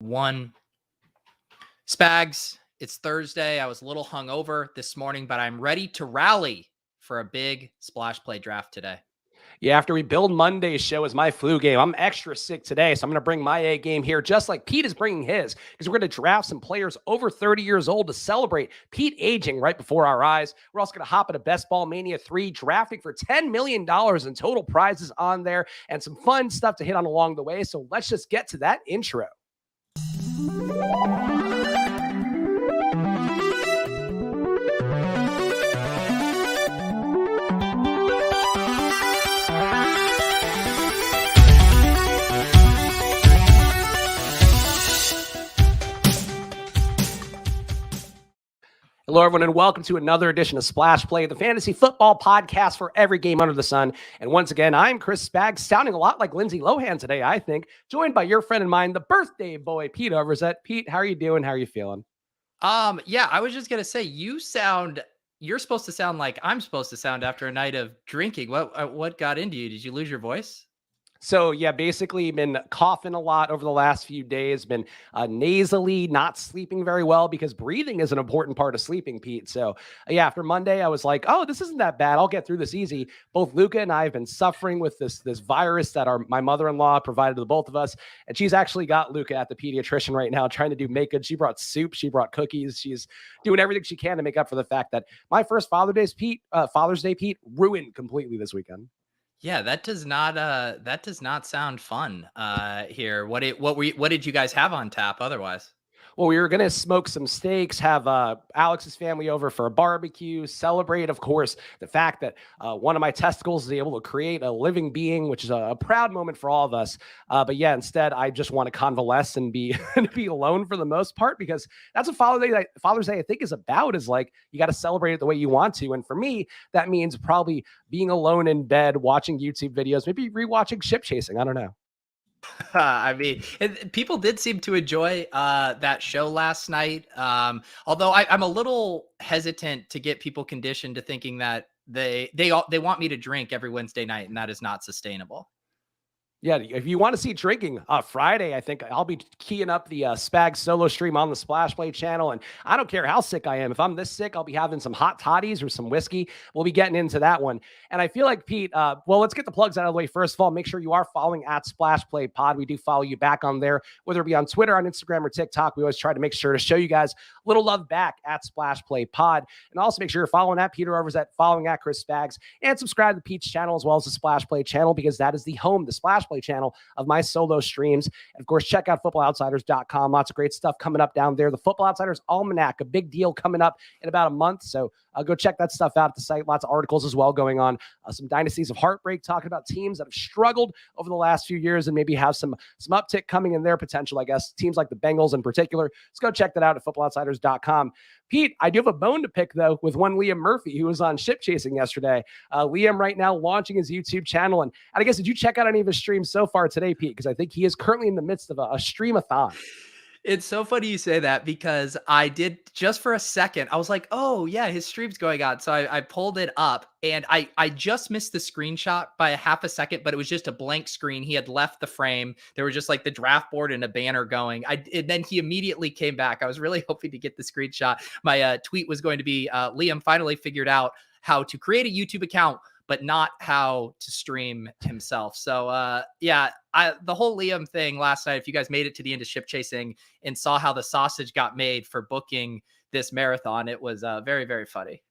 One. Spags, it's Thursday. I was a little hungover this morning, but I'm ready to rally for a big splash play draft today. Yeah, after we build Monday's show as my flu game, I'm extra sick today, so I'm going to bring my A game here, just like Pete is bringing his, because we're going to draft some players over 30 years old to celebrate Pete aging right before our eyes. We're also going to hop into Best Ball Mania 3, drafting for $10 million in total prizes on there, and some fun stuff to hit on along the way, so let's just get to that intro. Hello, everyone, and welcome to another edition of Splash Play, the fantasy football podcast for every game under the sun. And once again, I'm Chris Spags, sounding a lot like Lindsay Lohan today, I think, joined by your friend and mine, the birthday boy, Pete Overzet. Pete, how are you doing? How are you feeling? Yeah, I was just going to say, you're supposed to sound like I'm supposed to sound after a night of drinking. What got into you? Did you lose your voice? So, yeah, basically been coughing a lot over the last few days, been nasally, not sleeping very well because breathing is an important part of sleeping, Pete. So, yeah, after Monday, I was like, oh, this isn't that bad. I'll get through this easy. Both Luca and I have been suffering with this virus that my mother-in-law provided to the both of us. And she's actually got Luca at the pediatrician right now trying to do make-good. She brought soup. She brought cookies. She's doing everything she can to make up for the fact that my first Father's Day, Pete, ruined completely this weekend. Yeah, that does not sound fun here. What did you guys have on tap otherwise? Well, we were going to smoke some steaks, have Alex's family over for a barbecue, celebrate, of course, the fact that one of my testicles is able to create a living being, which is a proud moment for all of us. But yeah, instead, I just want to convalesce and be alone for the most part, because that's what Father's Day, I think, is about, is like, you got to celebrate it the way you want to. And for me, that means probably being alone in bed, watching YouTube videos, maybe rewatching Ship Chasing. I don't know. I mean, people did seem to enjoy that show last night. Although I'm a little hesitant to get people conditioned to thinking that they want me to drink every Wednesday night, and that is not sustainable. Yeah, if you want to see drinking, Friday, I think I'll be keying up the Spags solo stream on the Splash Play channel. And I don't care how sick I am. If I'm this sick, I'll be having some hot toddies or some whiskey. We'll be getting into that one. And I feel like, Pete, well, let's get the plugs out of the way. First of all, make sure you are following at Splash Play Pod. We do follow you back on there, whether it be on Twitter, on Instagram, or TikTok. We always try to make sure to show you guys a little love back at Splash Play Pod. And also make sure you're following at Peter Overzet, following at Chris Spags, and subscribe to Pete's channel as well as the Splash Play channel, because that is the home, the Splash Play channel, of my solo streams. And of course, check out footballoutsiders.com. Lots of great stuff coming up down there. The Football Outsiders Almanac, a big deal coming up in about a month. So go check that stuff out at the site. Lots of articles as well going on. Some dynasties of heartbreak, talking about teams that have struggled over the last few years and maybe have some uptick coming in their potential, I guess. Teams like the Bengals in particular. Let's go check that out at footballoutsiders.com. Pete, I do have a bone to pick, though, with one Liam Murphy, who was on Ship Chasing yesterday. Liam right now launching his YouTube channel. And I guess, did you check out any of his streams so far today, Pete? Because I think he is currently in the midst of a stream-a-thon. It's so funny you say that, because I did, just for a second, I was like, oh yeah, his stream's going on. So I pulled it up, and I just missed the screenshot by a half a second, but it was just a blank screen. He had left the frame. There was just like the draft board and a banner going. And then he immediately came back. I was really hoping to get the screenshot. My tweet was going to be, Liam finally figured out how to create a YouTube account, but not how to stream himself. So yeah, the whole Liam thing last night, if you guys made it to the end of Ship Chasing and saw how the sausage got made for booking this marathon, it was very, very funny.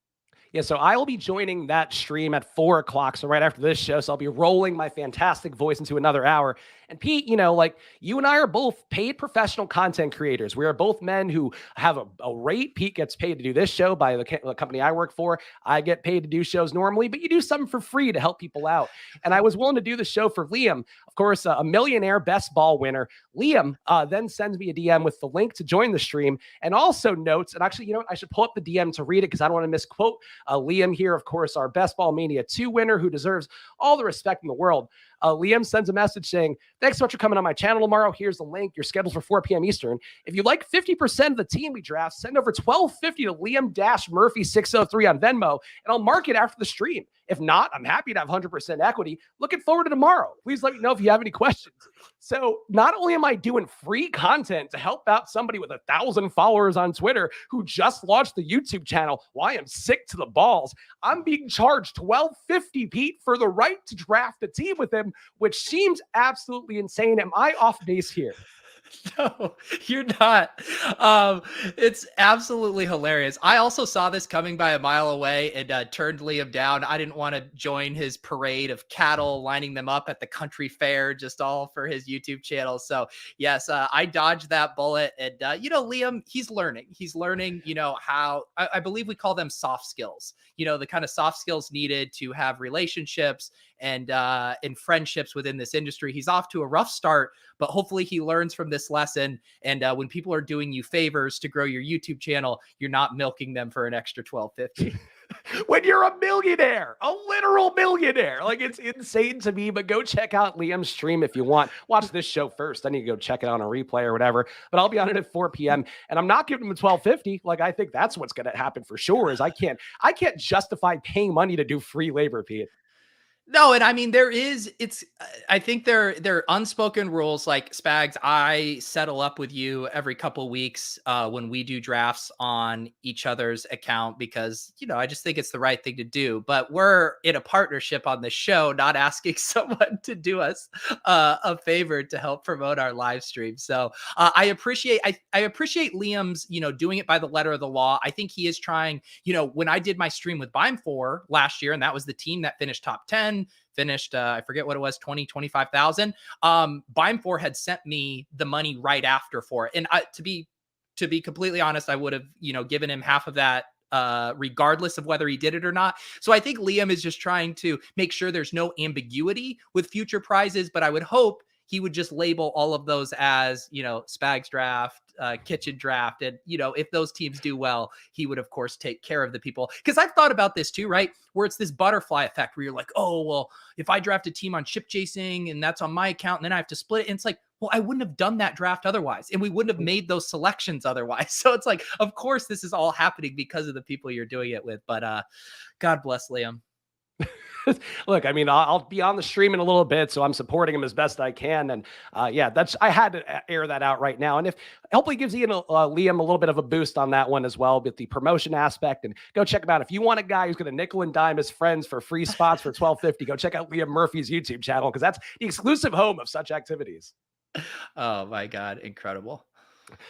Yeah, so I will be joining that stream at 4 o'clock, so right after this show. So I'll be rolling my fantastic voice into another hour. And Pete, like you and I are both paid professional content creators. We are both men who have a rate. Pete gets paid to do this show by the company I work for. I get paid to do shows normally, but you do something for free to help people out. And I was willing to do the show for Liam, of course, a millionaire best ball winner. Liam then sends me a DM with the link to join the stream, and also notes, and actually, I should pull up the DM to read it because I don't want to misquote Liam here, of course, our Best Ball Mania 2 winner, who deserves all the respect in the world. Liam sends a message saying, thanks so much for coming on my channel tomorrow. Here's the link. You're scheduled for 4 p.m. Eastern. If you like 50% of the team we draft, send over $12.50 to Liam-Murphy603 on Venmo, and I'll mark it after the stream. If not, I'm happy to have 100% equity. Looking forward to tomorrow. Please let me know if you have any questions. So not only am I doing free content to help out somebody with 1,000 followers on Twitter who just launched the YouTube channel, why I'm sick to the balls, I'm being charged $12.50, Pete, for the right to draft a team with him, which seems absolutely insane. Am I off base here? No, you're not. It's absolutely hilarious. I also saw this coming by a mile away and turned Liam down. I didn't want to join his parade of cattle lining them up at the country fair, just all for his YouTube channel. So yes, I dodged that bullet. And Liam, he's learning. He's learning. How I believe we call them soft skills. The kind of soft skills needed to have relationships and friendships within this industry. He's off to a rough start, but hopefully he learns from this lesson. And when people are doing you favors to grow your YouTube channel, you're not milking them for an extra $12.50. When you're a millionaire, a literal millionaire. Like, it's insane to me, but go check out Liam's stream if you want. Watch this show first. I need to go check it on a replay or whatever, but I'll be on it at 4 p.m. and I'm not giving him a $12.50. Like, I think that's what's going to happen for sure is I can't justify paying money to do free labor, Pete. No, and I mean, I think there are unspoken rules like Spags. I settle up with you every couple weeks when we do drafts on each other's account because, I just think it's the right thing to do. But we're in a partnership on the show, not asking someone to do us a favor to help promote our live stream. So I appreciate Liam's, doing it by the letter of the law. I think he is trying, when I did my stream with BBM3 last year, and that was the team that finished top 10, finished, I forget what it was, 25,000. BBM3 had sent me the money right after for it. And to be completely honest, I would have, given him half of that regardless of whether he did it or not. So I think Liam is just trying to make sure there's no ambiguity with future prizes, but I would hope he would just label all of those as, Spags draft, kitchen draft. And, if those teams do well, he would, of course, take care of the people. Because I've thought about this too, right? Where it's this butterfly effect where you're like, oh, well, if I draft a team on chip chasing and that's on my account and then I have to split it. And it's like, well, I wouldn't have done that draft otherwise. And we wouldn't have made those selections otherwise. So it's like, of course, this is all happening because of the people you're doing it with. But God bless Liam. Look, I mean, I'll be on the stream in a little bit, so I'm supporting him as best I can. And I had to air that out right now. And if hopefully gives Liam a little bit of a boost on that one as well with the promotion aspect. And go check him out. If you want a guy who's going to nickel and dime his friends for free spots for $12.50, go check out Liam Murphy's YouTube channel because that's the exclusive home of such activities. Oh my God, incredible.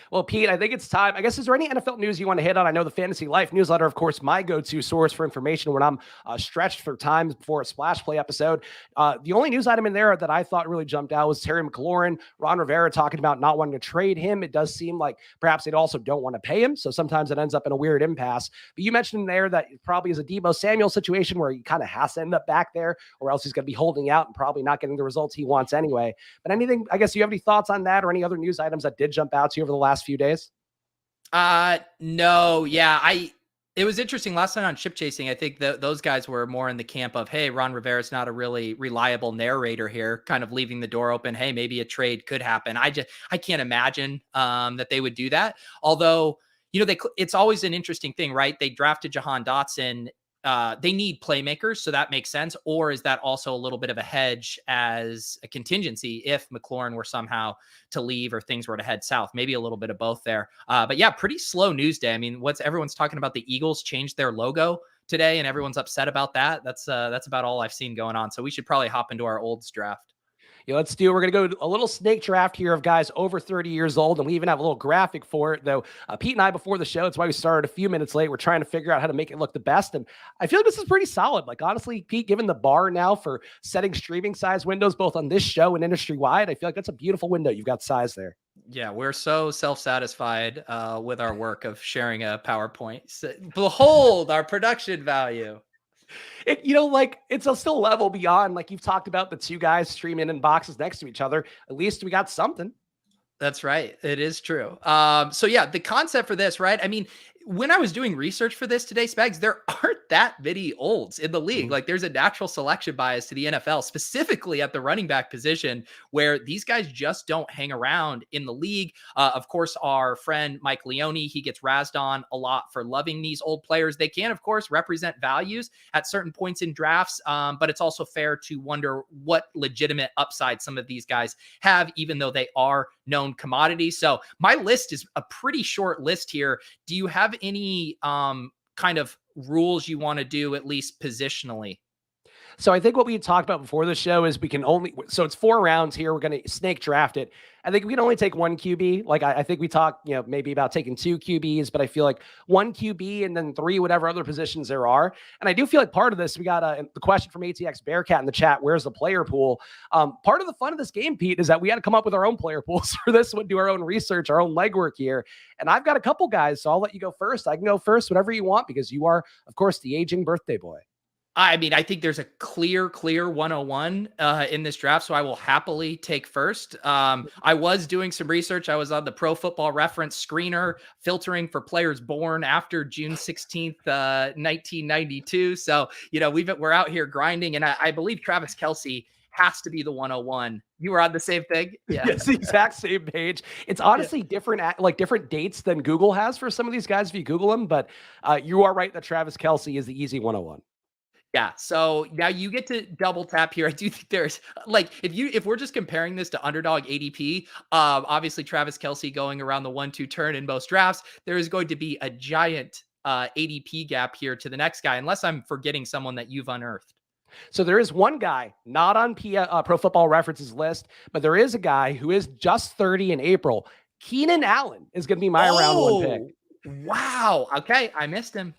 Well, Pete, I think it's time. I guess, is there any NFL news you want to hit on? I know the Fantasy Life newsletter, of course, my go-to source for information when I'm stretched for time before a splash play episode. The only news item in there that I thought really jumped out was Terry McLaurin, Ron Rivera talking about not wanting to trade him. It does seem like perhaps they also don't want to pay him. So sometimes it ends up in a weird impasse. But you mentioned in there that it probably is a Deebo Samuel situation where he kind of has to end up back there or else he's going to be holding out and probably not getting the results he wants anyway. But anything, I guess, do you have any thoughts on that or any other news items that did jump out to you over the last few days? No, yeah, it was interesting last night on chip chasing. I think those guys were more in the camp of, hey, Ron Rivera's not a really reliable narrator here, kind of leaving the door open. Hey, maybe a trade could happen. I can't imagine that they would do that. Although, it's always an interesting thing, right? They drafted Jahan Dotson. They need playmakers, so that makes sense. Or is that also a little bit of a hedge as a contingency if McLaurin were somehow to leave or things were to head south? Maybe a little bit of both there. But yeah, pretty slow news day. I mean, everyone's talking about the Eagles changed their logo today, and everyone's upset about that. That's about all I've seen going on. So we should probably hop into our olds draft. Yeah, let's do it. We're going to go a little snake draft here of guys over 30 years old, and we even have a little graphic for it, though. Pete and I, before the show, that's why we started a few minutes late. We're trying to figure out how to make it look the best, and I feel like this is pretty solid. Like, honestly, Pete, given the bar now for setting streaming size windows, both on this show and industry-wide, I feel like that's a beautiful window. You've got size there. Yeah, we're so self-satisfied with our work of sharing a PowerPoint. So, behold our production value. It's still a level beyond, like you've talked about the two guys streaming in boxes next to each other. At least we got something. That's right. It is true. So yeah, the concept for this, right? I mean, when I was doing research for this today, Spags, there aren't that many olds in the league. Mhm. Like there's a natural selection bias to the NFL, specifically at the running back position, where these guys just don't hang around in the league. Of course, our friend Mike Leone, he gets razzed on a lot for loving these old players. They can, of course, represent values at certain points in drafts, but it's also fair to wonder what legitimate upside some of these guys have, even though they are known commodities. So my list is a pretty short list here. Do you have any kind of rules you want to do, at least positionally? So I think what we talked about before the show is we can only, so it's 4 rounds here. We're going to snake draft it. I think we can only take one QB. Like I think we talked, maybe about taking 2 QBs, but I feel like 1 QB and then 3, whatever other positions there are. And I do feel like part of this, we got the question from ATX Bearcat in the chat. Where's the player pool? Part of the fun of this game, Pete, is that we had to come up with our own player pools for this one, do our own research, our own legwork here. And I've got a couple guys, so I'll let you go first. I can go first, whatever you want, because you are, of course, the aging birthday boy. I mean, I think there's a clear 101 in this draft, so I will happily take first. I was doing some research. I was on the Pro Football Reference screener, filtering for players born after June 16th, 1992. So, we're out here grinding, and I believe Travis Kelce has to be the 101. You were on the same thing? Yeah. It's the exact same page. It's honestly different dates than Google has for some of these guys if you Google them, but you are right that Travis Kelce is the easy 101. Yeah. So now you get to double tap here. I do think there's if we're just comparing this to Underdog ADP, obviously Travis Kelce going around the 1-2 turn in most drafts, there is going to be a giant ADP gap here to the next guy, unless I'm forgetting someone that you've unearthed. So there is one guy not on Pro Football Reference's list, but there is a guy who is just 30 in April. Keenan Allen is going to be my round 1 pick. Wow. Okay. I missed him.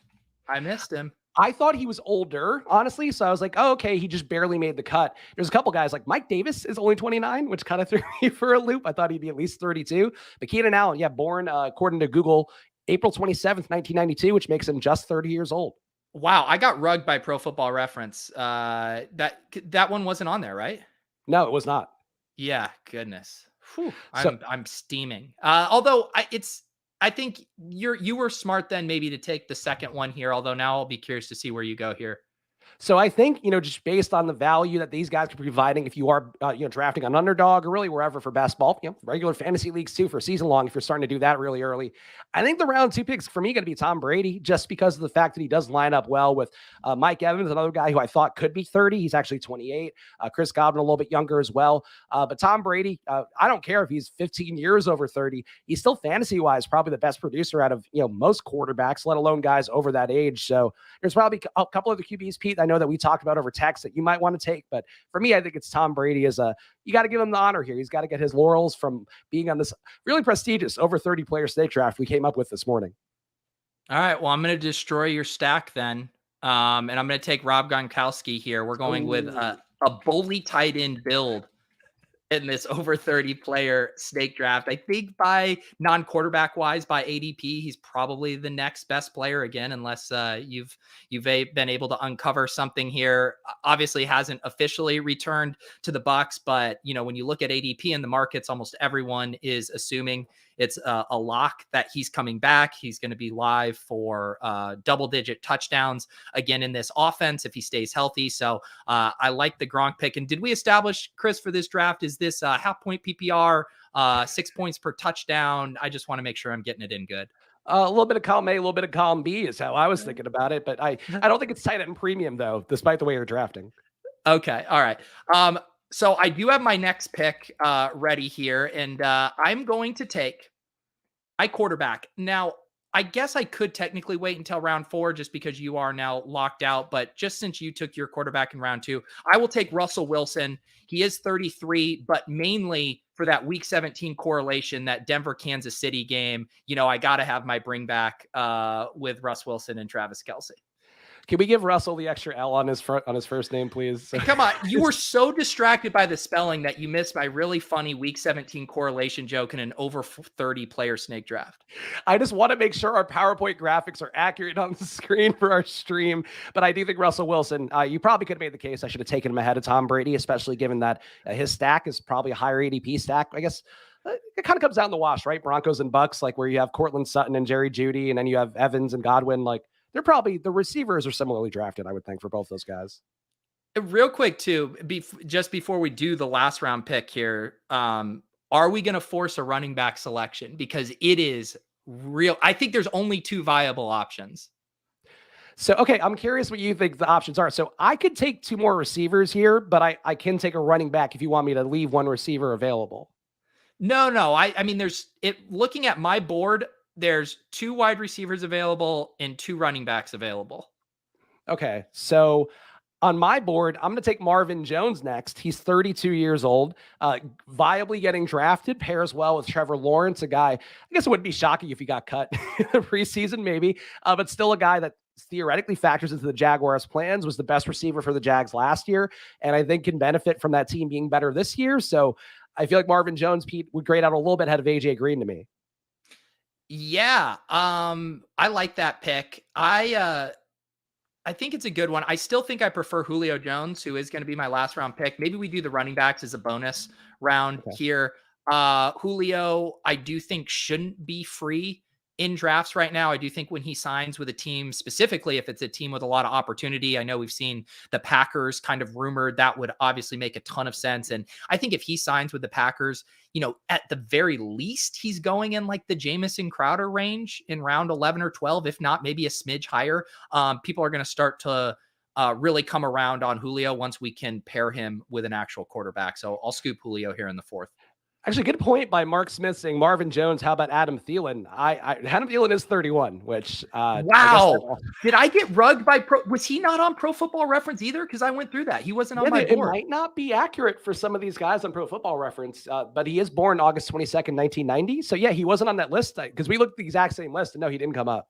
I thought he was older, honestly. So I was like, oh, okay, he just barely made the cut. There's a couple guys like Mike Davis is only 29, which kind of threw me for a loop. I thought he'd be at least 32. But Keenan Allen, born, according to Google, April 27th, 1992, which makes him just 30 years old. Wow. I got rugged by Pro Football Reference. That one wasn't on there, right? No, it was not. Yeah. Goodness. Whew, I'm steaming. I think you were smart then maybe to take the second one here, although now I'll be curious to see where you go here. So I think, just based on the value that these guys are providing, if you are, drafting on Underdog or really wherever for best ball, regular fantasy leagues too for season long, if you're starting to do that really early, I think the round 2 picks for me going to be Tom Brady, just because of the fact that he does line up well with Mike Evans, another guy who I thought could be 30. He's actually 28. Chris Godwin, a little bit younger as well. But Tom Brady, I don't care if he's 15 years over 30. He's still fantasy wise, probably the best producer out of, most quarterbacks, let alone guys over that age. So there's probably a couple of the QBs, Pete, I know that we talked about over text that you might want to take, but for me, I think it's Tom Brady you got to give him the honor here. He's got to get his laurels from being on this really prestigious over 30 player snake draft we came up with this morning. All right. Well, I'm going to destroy your stack then. And I'm going to take Rob Gronkowski here. We're going with a bully tight end build in this over 30 player snake draft. I think by non-quarterback wise, by ADP, he's probably the next best player again, unless you've been able to uncover something here. Obviously hasn't officially returned to the Bucs, but when you look at ADP in the markets, almost everyone is assuming it's a lock that he's coming back. He's going to be live for double-digit touchdowns again in this offense if he stays healthy. So I like the Gronk pick. And did we establish, Chris, for this draft, is this half point PPR, 6 points per touchdown? I just want to make sure I'm getting it in good. A little bit of column A, a little bit of column B is how I was thinking about it. But I don't think it's tight end premium, though, despite the way you're drafting. Okay. All right. So I do have my next pick ready here, and I'm going to take my quarterback. Now, I guess I could technically wait until round 4 just because you are now locked out. But just since you took your quarterback in round 2, I will take Russell Wilson. He is 33, but mainly for that week 17 correlation, that Denver, Kansas City game, I got to have my bring back with Russ Wilson and Travis Kelce. Can we give Russell the extra L on his first name, please? Come on. You were so distracted by the spelling that you missed my really funny week 17 correlation joke in an over 30 player snake draft. I just want to make sure our PowerPoint graphics are accurate on the screen for our stream. But I do think Russell Wilson, you probably could have made the case I should have taken him ahead of Tom Brady, especially given that his stack is probably a higher ADP stack. I guess it kind of comes down to the wash, right? Broncos and Bucks, like where you have Cortland Sutton and Jerry Jeudy, and then you have Evans and Godwin. Like, They're probably the receivers are similarly drafted, I would think, for both those guys. Real quick too, just before we do the last round pick here, are we going to force a running back selection? Because it is real. I think there's only two viable options. So, okay, I'm curious what you think the options are. So I could take two more receivers here, but I can take a running back if you want me to leave one receiver available. No. I mean, looking at my board, there's two wide receivers available and two running backs available. Okay. So on my board, I'm going to take Marvin Jones next. He's 32 years old, viably getting drafted, pairs well with Trevor Lawrence, a guy, I guess it wouldn't be shocking if he got cut in the preseason, maybe, but still a guy that theoretically factors into the Jaguars' plans, was the best receiver for the Jags last year, and I think can benefit from that team being better this year. So I feel like Marvin Jones, Pete, would grade out a little bit ahead of AJ Green to me. Yeah. I like that pick. I think it's a good one. I still think I prefer Julio Jones, who is going to be my last round pick. Maybe we do the running backs as a bonus round here. Julio, I do think shouldn't be free in drafts right now. I do think when he signs with a team, specifically if it's a team with a lot of opportunity, I know we've seen the Packers kind of rumored, that would obviously make a ton of sense. And I think if he signs with the Packers, at the very least, he's going in like the Jamison Crowder range in round 11 or 12, if not maybe a smidge higher. People are going to start to really come around on Julio once we can pair him with an actual quarterback. So I'll scoop Julio here in the fourth. Actually, good point by Mark Smith saying Marvin Jones. How about Adam Thielen? Adam Thielen is 31, which wow. Did I get rugged by was he not on Pro Football Reference either? Because I went through that. He wasn't on my board. It might not be accurate for some of these guys on Pro Football Reference, but he is born August 22nd, 1990. So yeah, he wasn't on that list because we looked at the exact same list and no, he didn't come up.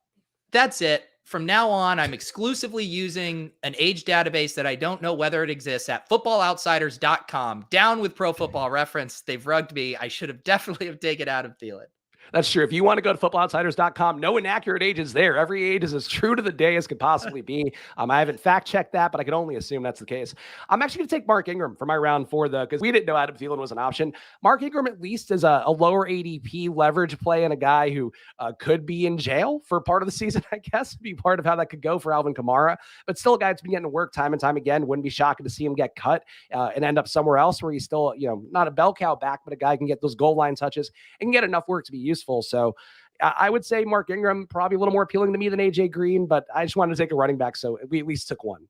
That's it. From now on, I'm exclusively using an age database that I don't know whether it exists at footballoutsiders.com. Down with Pro Football Reference. They've rugged me. I should have definitely have taken Adam Thielen. That's true. If you want to go to footballoutsiders.com, no inaccurate ages there. Every age is as true to the day as could possibly be. I haven't fact checked that, but I can only assume that's the case. I'm actually going to take Mark Ingram for my round 4, though, because we didn't know Adam Thielen was an option. Mark Ingram, at least, is a lower ADP leverage play and a guy who could be in jail for part of the season, I guess, be part of how that could go for Alvin Kamara. But still a guy that's been getting to work time and time again. Wouldn't be shocking to see him get cut and end up somewhere else where he's still, not a bell cow back, but a guy who can get those goal line touches and can get enough work to be useful. So I would say Mark Ingram probably a little more appealing to me than AJ Green, but I just wanted to take a running back, so we at least took one.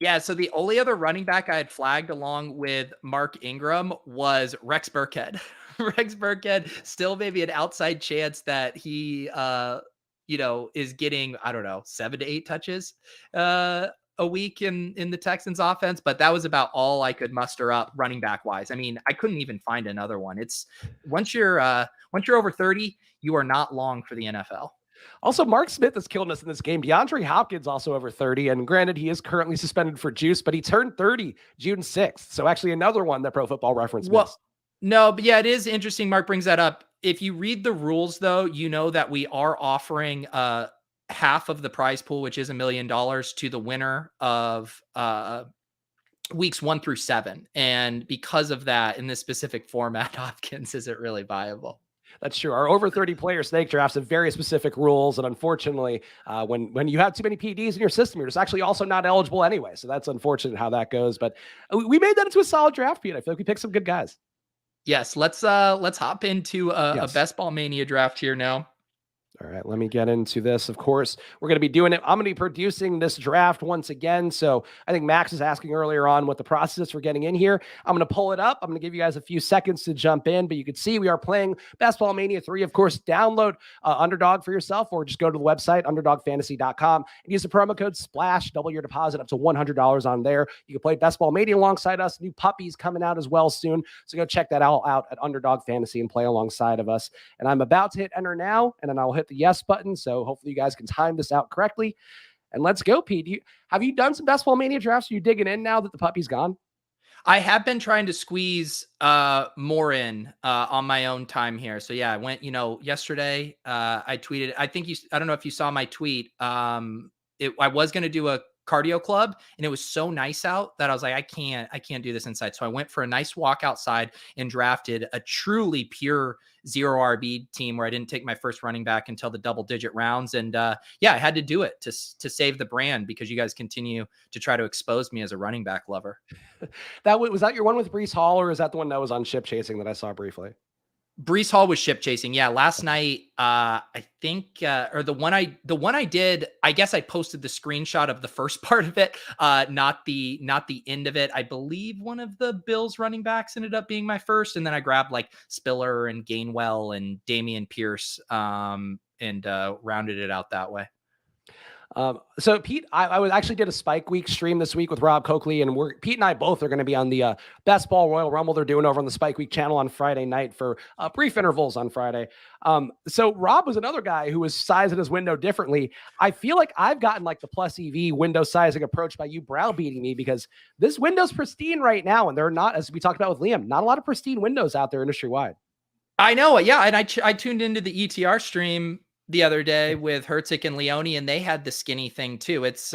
Yeah, so the only other running back I had flagged along with Mark Ingram was Rex Burkhead. Rex Burkhead, still maybe an outside chance that he, is getting, 7 to 8 touches a week in the Texans offense, but that was about all I could muster up running back wise. I mean, I couldn't even find another one. It's once you're over 30, you are not long for the NFL. Also, Mark Smith is killing us in this game. DeAndre Hopkins also over 30, and granted, he is currently suspended for juice, but he turned 30 June 6th. So actually another one that Pro Football Reference missed. No, but yeah, it is interesting. Mark brings that up. If you read the rules, though, you know that we are offering half of the prize pool, which is $1 million, to the winner of weeks 1 through 7. And because of that, in this specific format, Hopkins isn't really viable. That's true. Our over 30 player snake drafts have very specific rules. And unfortunately, when you have too many PDs in your system, you're just actually also not eligible anyway. So that's unfortunate how that goes. But we made that into a solid draft, Pete. I feel like we picked some good guys. Yes. Let's hop into a Best Ball Mania draft here now. All right, let me get into this. Of course, we're going to be doing it. I'm going to be producing this draft once again. So I think Max is asking earlier on what the process is for getting in here. I'm going to pull it up. I'm going to give you guys a few seconds to jump in, but you can see we are playing Best Ball Mania 3. Of course, download Underdog for yourself, or just go to the website, underdogfantasy.com, and use the promo code SPLASH, double your deposit up to $100 on there. You can play Best Ball Mania alongside us. New puppies coming out as well soon. So go check that all out at Underdog Fantasy and play alongside of us. And I'm about to hit enter now, and then I'll hit the yes button. So hopefully you guys can time this out correctly. And let's go, Pete. Have you done some Best Ball Mania drafts? Are you digging in now that the puppy's gone? I have been trying to squeeze more in on my own time here. So yeah, I went, yesterday I tweeted, I don't know if you saw my tweet. I was going to do a cardio club, and it was so nice out that I was like, I can't do this inside. So I went for a nice walk outside and drafted a truly pure zero RB team where I didn't take my first running back until the double digit rounds. And yeah, I had to do it to save the brand because you guys continue to try to expose me as a running back lover. That was that your one with Brees Hall, or is that the one that was on ship chasing that I saw briefly? Brees Hall was ship chasing. Yeah, last night, I think, or the one I did, I guess I posted the screenshot of the first part of it, not the end of it. I believe one of the Bills running backs ended up being my first, and then I grabbed like Spiller and Gainwell and Dameon Pierce, and rounded it out that way. So Pete, I was actually did a Spike Week stream this week with Rob Coakley, and Pete and I both are going to be on the Best Ball Royal Rumble they're doing over on the Spike Week channel on Friday night for brief intervals on Friday. So Rob was another guy who was sizing his window differently. I feel like I've gotten like the plus EV window sizing approach by you browbeating me because this window's pristine right now, and they're not, as we talked about with Liam, not a lot of pristine windows out there industry wide. I know it. Yeah. And I tuned into the ETR stream the other day with Herzig and Leone, and they had the skinny thing too. It's,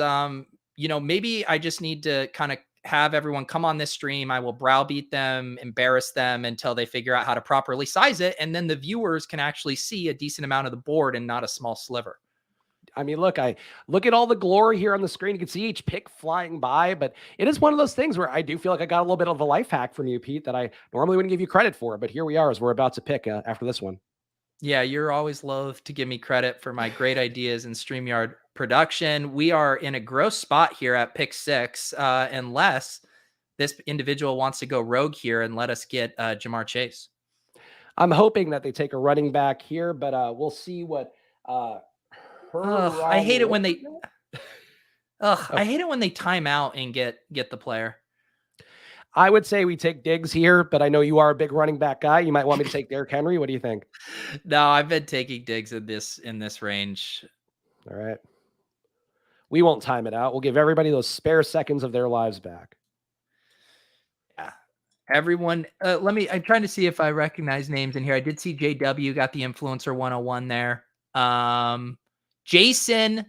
maybe I just need to kind of have everyone come on this stream. I will browbeat them, embarrass them until they figure out how to properly size it. And then the viewers can actually see a decent amount of the board and not a small sliver. I mean, I look at all the glory here on the screen. You can see each pick flying by, but it is one of those things where I do feel like I got a little bit of a life hack from you, Pete, that I normally wouldn't give you credit for. But here we are as we're about to pick after this one. Yeah, you're always loath to give me credit for my great ideas in StreamYard production. We are in a gross spot here at pick 6, unless this individual wants to go rogue here and let us get Jamar Chase. I'm hoping that they take a running back here, but we'll see what. I hate it when they. I hate it when they time out and get the player. I would say we take Diggs here, but I know you are a big running back guy. You might want me to take Derrick Henry. What do you think? No, I've been taking Diggs in this range. All right. We won't time it out. We'll give everybody those spare seconds of their lives back. Yeah. Everyone, I'm trying to see if I recognize names in here. I did see JW got the influencer 101 there. Jason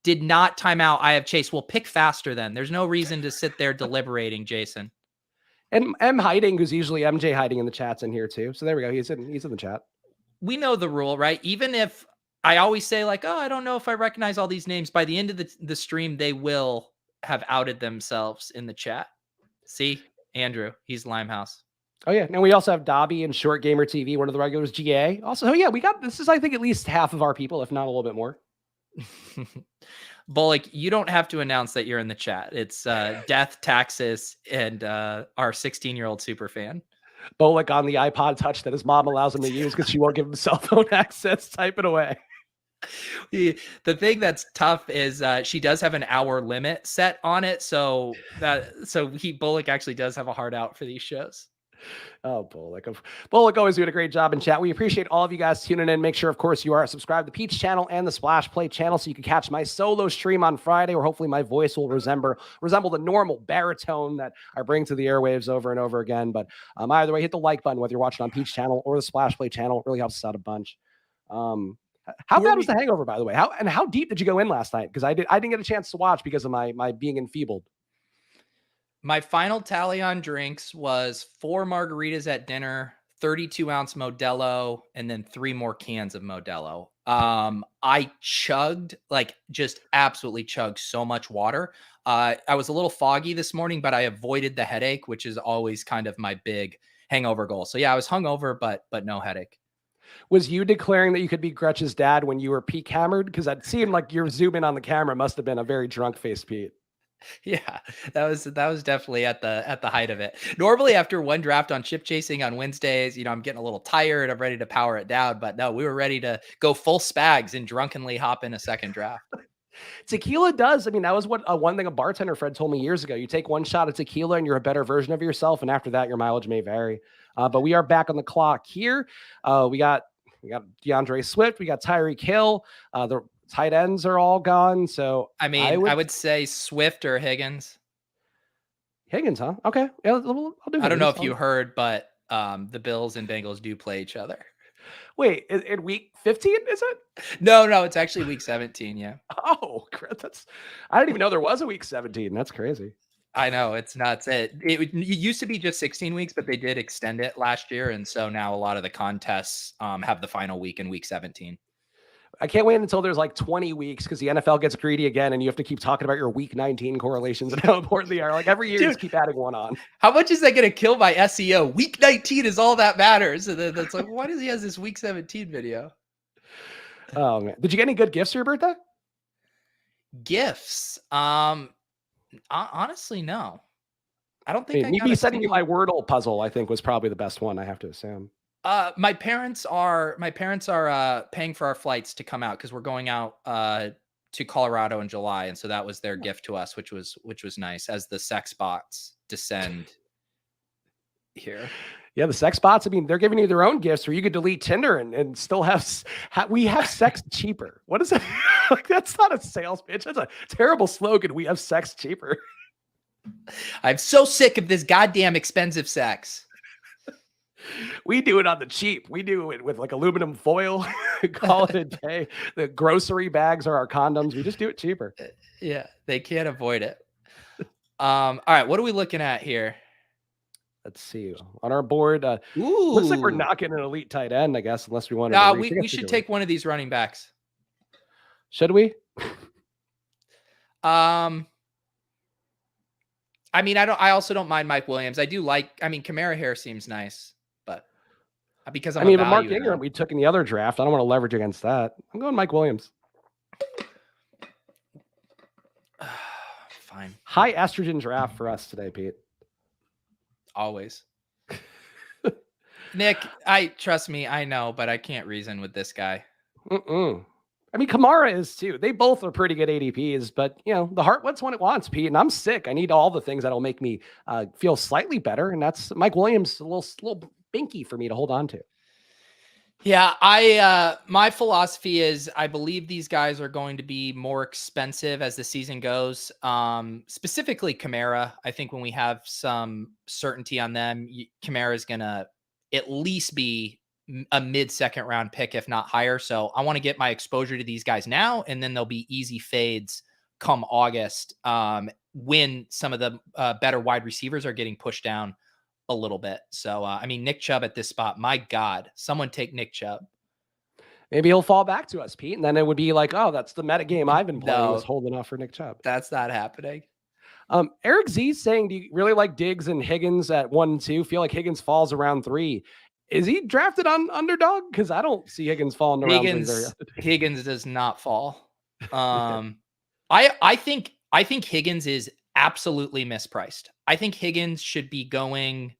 did not time out. I have Chase. We'll pick faster then. There's no reason to sit there deliberating, Jason. And M Hiding, who's usually MJ Hiding in the chats in here too. So there we go. He's in the chat. We know the rule, right? Even if I always say like, oh, I don't know if I recognize all these names, by the end of the stream, they will have outed themselves in the chat. See, Andrew, he's Limehouse. Oh yeah. Now we also have Dobby and Short Gamer TV, one of the regulars, GA. Also, oh yeah, we got this is I think at least half of our people, if not a little bit more. Bullock, you don't have to announce that you're in the chat. It's Death, Taxis, and our 16-year-old super fan. Bullock on the iPod Touch that his mom allows him to use because she won't give him cell phone access. Type it away. The thing that's tough is she does have an hour limit set on it, so Bullock actually does have a hard out for these shows. Oh, Bullock always doing a great job in chat. We appreciate all of you guys tuning in. Make sure, of course, you are subscribed to the Peach channel and the Splash Play channel so you can catch my solo stream on Friday, where hopefully my voice will resemble the normal baritone that I bring to the airwaves over and over again. But either way, hit the like button, whether you're watching on Peach channel or the Splash Play channel. It really helps us out a bunch. How bad was the hangover, by the way? How deep did you go in last night? Because I didn't get a chance to watch because of my being enfeebled. My final tally on drinks was 4 margaritas at dinner, 32-ounce Modelo, and then 3 more cans of Modelo. I chugged, just absolutely chugged so much water. I was a little foggy this morning, but I avoided the headache, which is always kind of my big hangover goal. So yeah, I was hungover, but no headache. Was you declaring that you could be Gretch's dad when you were peak hammered? Because it seemed like your zoom in on the camera must have been a very drunk face, Pete. Yeah, that was definitely at the height of it. Normally after one draft on chip chasing on Wednesdays, I'm getting a little tired. I'm ready to power it down, but no, we were ready to go full Spags and drunkenly hop in a second draft. Tequila does. I mean, that was what one thing a bartender friend told me years ago. You take one shot of tequila and you're a better version of yourself. And after that, your mileage may vary. But we are back on the clock here. We got DeAndre Swift. We got Tyreek Hill. The tight ends are all gone. So I mean, I would say Swift or Higgins. Higgins, huh? Okay. Yeah, I'll do Higgins. I don't know if you heard, but the Bills and Bengals do play each other. Wait, in week 15, is it? No, it's actually week 17. Yeah. Oh, I didn't even know there was a week 17. That's crazy. I know, it's nuts. It used to be just 16 weeks, but they did extend it last year, and so now a lot of the contests have the final week in week 17. I can't wait until there's like 20 weeks because the NFL gets greedy again and you have to keep talking about your week 19 correlations and how important they are. Like every year, just keep adding one on. How much is that going to kill my SEO? Week 19 is all that matters. And then that's like, why does he have this week 17 video? Oh man, did you get any good gifts for your birthday? Gifts? Honestly, no. I don't think Me sending you my Wordle puzzle, I think, was probably the best one. I have to assume. My parents are paying for our flights to come out because we're going out to Colorado in July, and so that was their gift to us, which was nice as the sex bots descend here. Yeah, the sex bots. I mean, they're giving you their own gifts where you could delete Tinder and still we have sex cheaper. What is that? Like, that's not a sales pitch. That's a terrible slogan. We have sex cheaper. I'm so sick of this goddamn expensive sex. We do it on the cheap. We do it with like aluminum foil. Call it a day. The grocery bags are our condoms. We just do it cheaper. Yeah, they can't avoid it. All right, what are we looking at here? Let's see. On our board, looks like we're not getting an elite tight end, I guess, unless we want to. We should take one of these running backs. Should we? I mean, I also don't mind Mike Williams. I do like. I mean, Kamara hair seems nice, but because but Mark Ingram we took in the other draft. I don't want to leverage against that. I'm going Mike Williams. Fine. High estrogen draft for us today, Pete. Always. Nick, trust me, I know, but I can't reason with this guy. I mean, Kamara is too. They both are pretty good ADPs, but the heart wants what it wants, Pete. And I'm sick. I need all the things that'll make me feel slightly better. And that's Mike Williams, a little binky for me to hold on to. Yeah, my philosophy is I believe these guys are going to be more expensive as the season goes. Specifically Kamara. I think when we have some certainty on them, Kamara is going to at least be a mid-second round pick, if not higher. So I want to get my exposure to these guys now, and then there'll be easy fades come August when some of the better wide receivers are getting pushed down a little bit. So, I mean, Nick Chubb at this spot, my God, someone take Nick Chubb. Maybe he'll fall back to us, Pete. And then it would be like, oh, that's the meta game I've been playing was holding off for Nick Chubb. That's not happening. Eric Z saying, do you really like Diggs and Higgins at 1 and 2? Feel like Higgins falls around 3. Is he drafted on Underdog? Because I don't see Higgins falling around 3. Higgins does not fall. I think Higgins is absolutely mispriced. I think Higgins should be going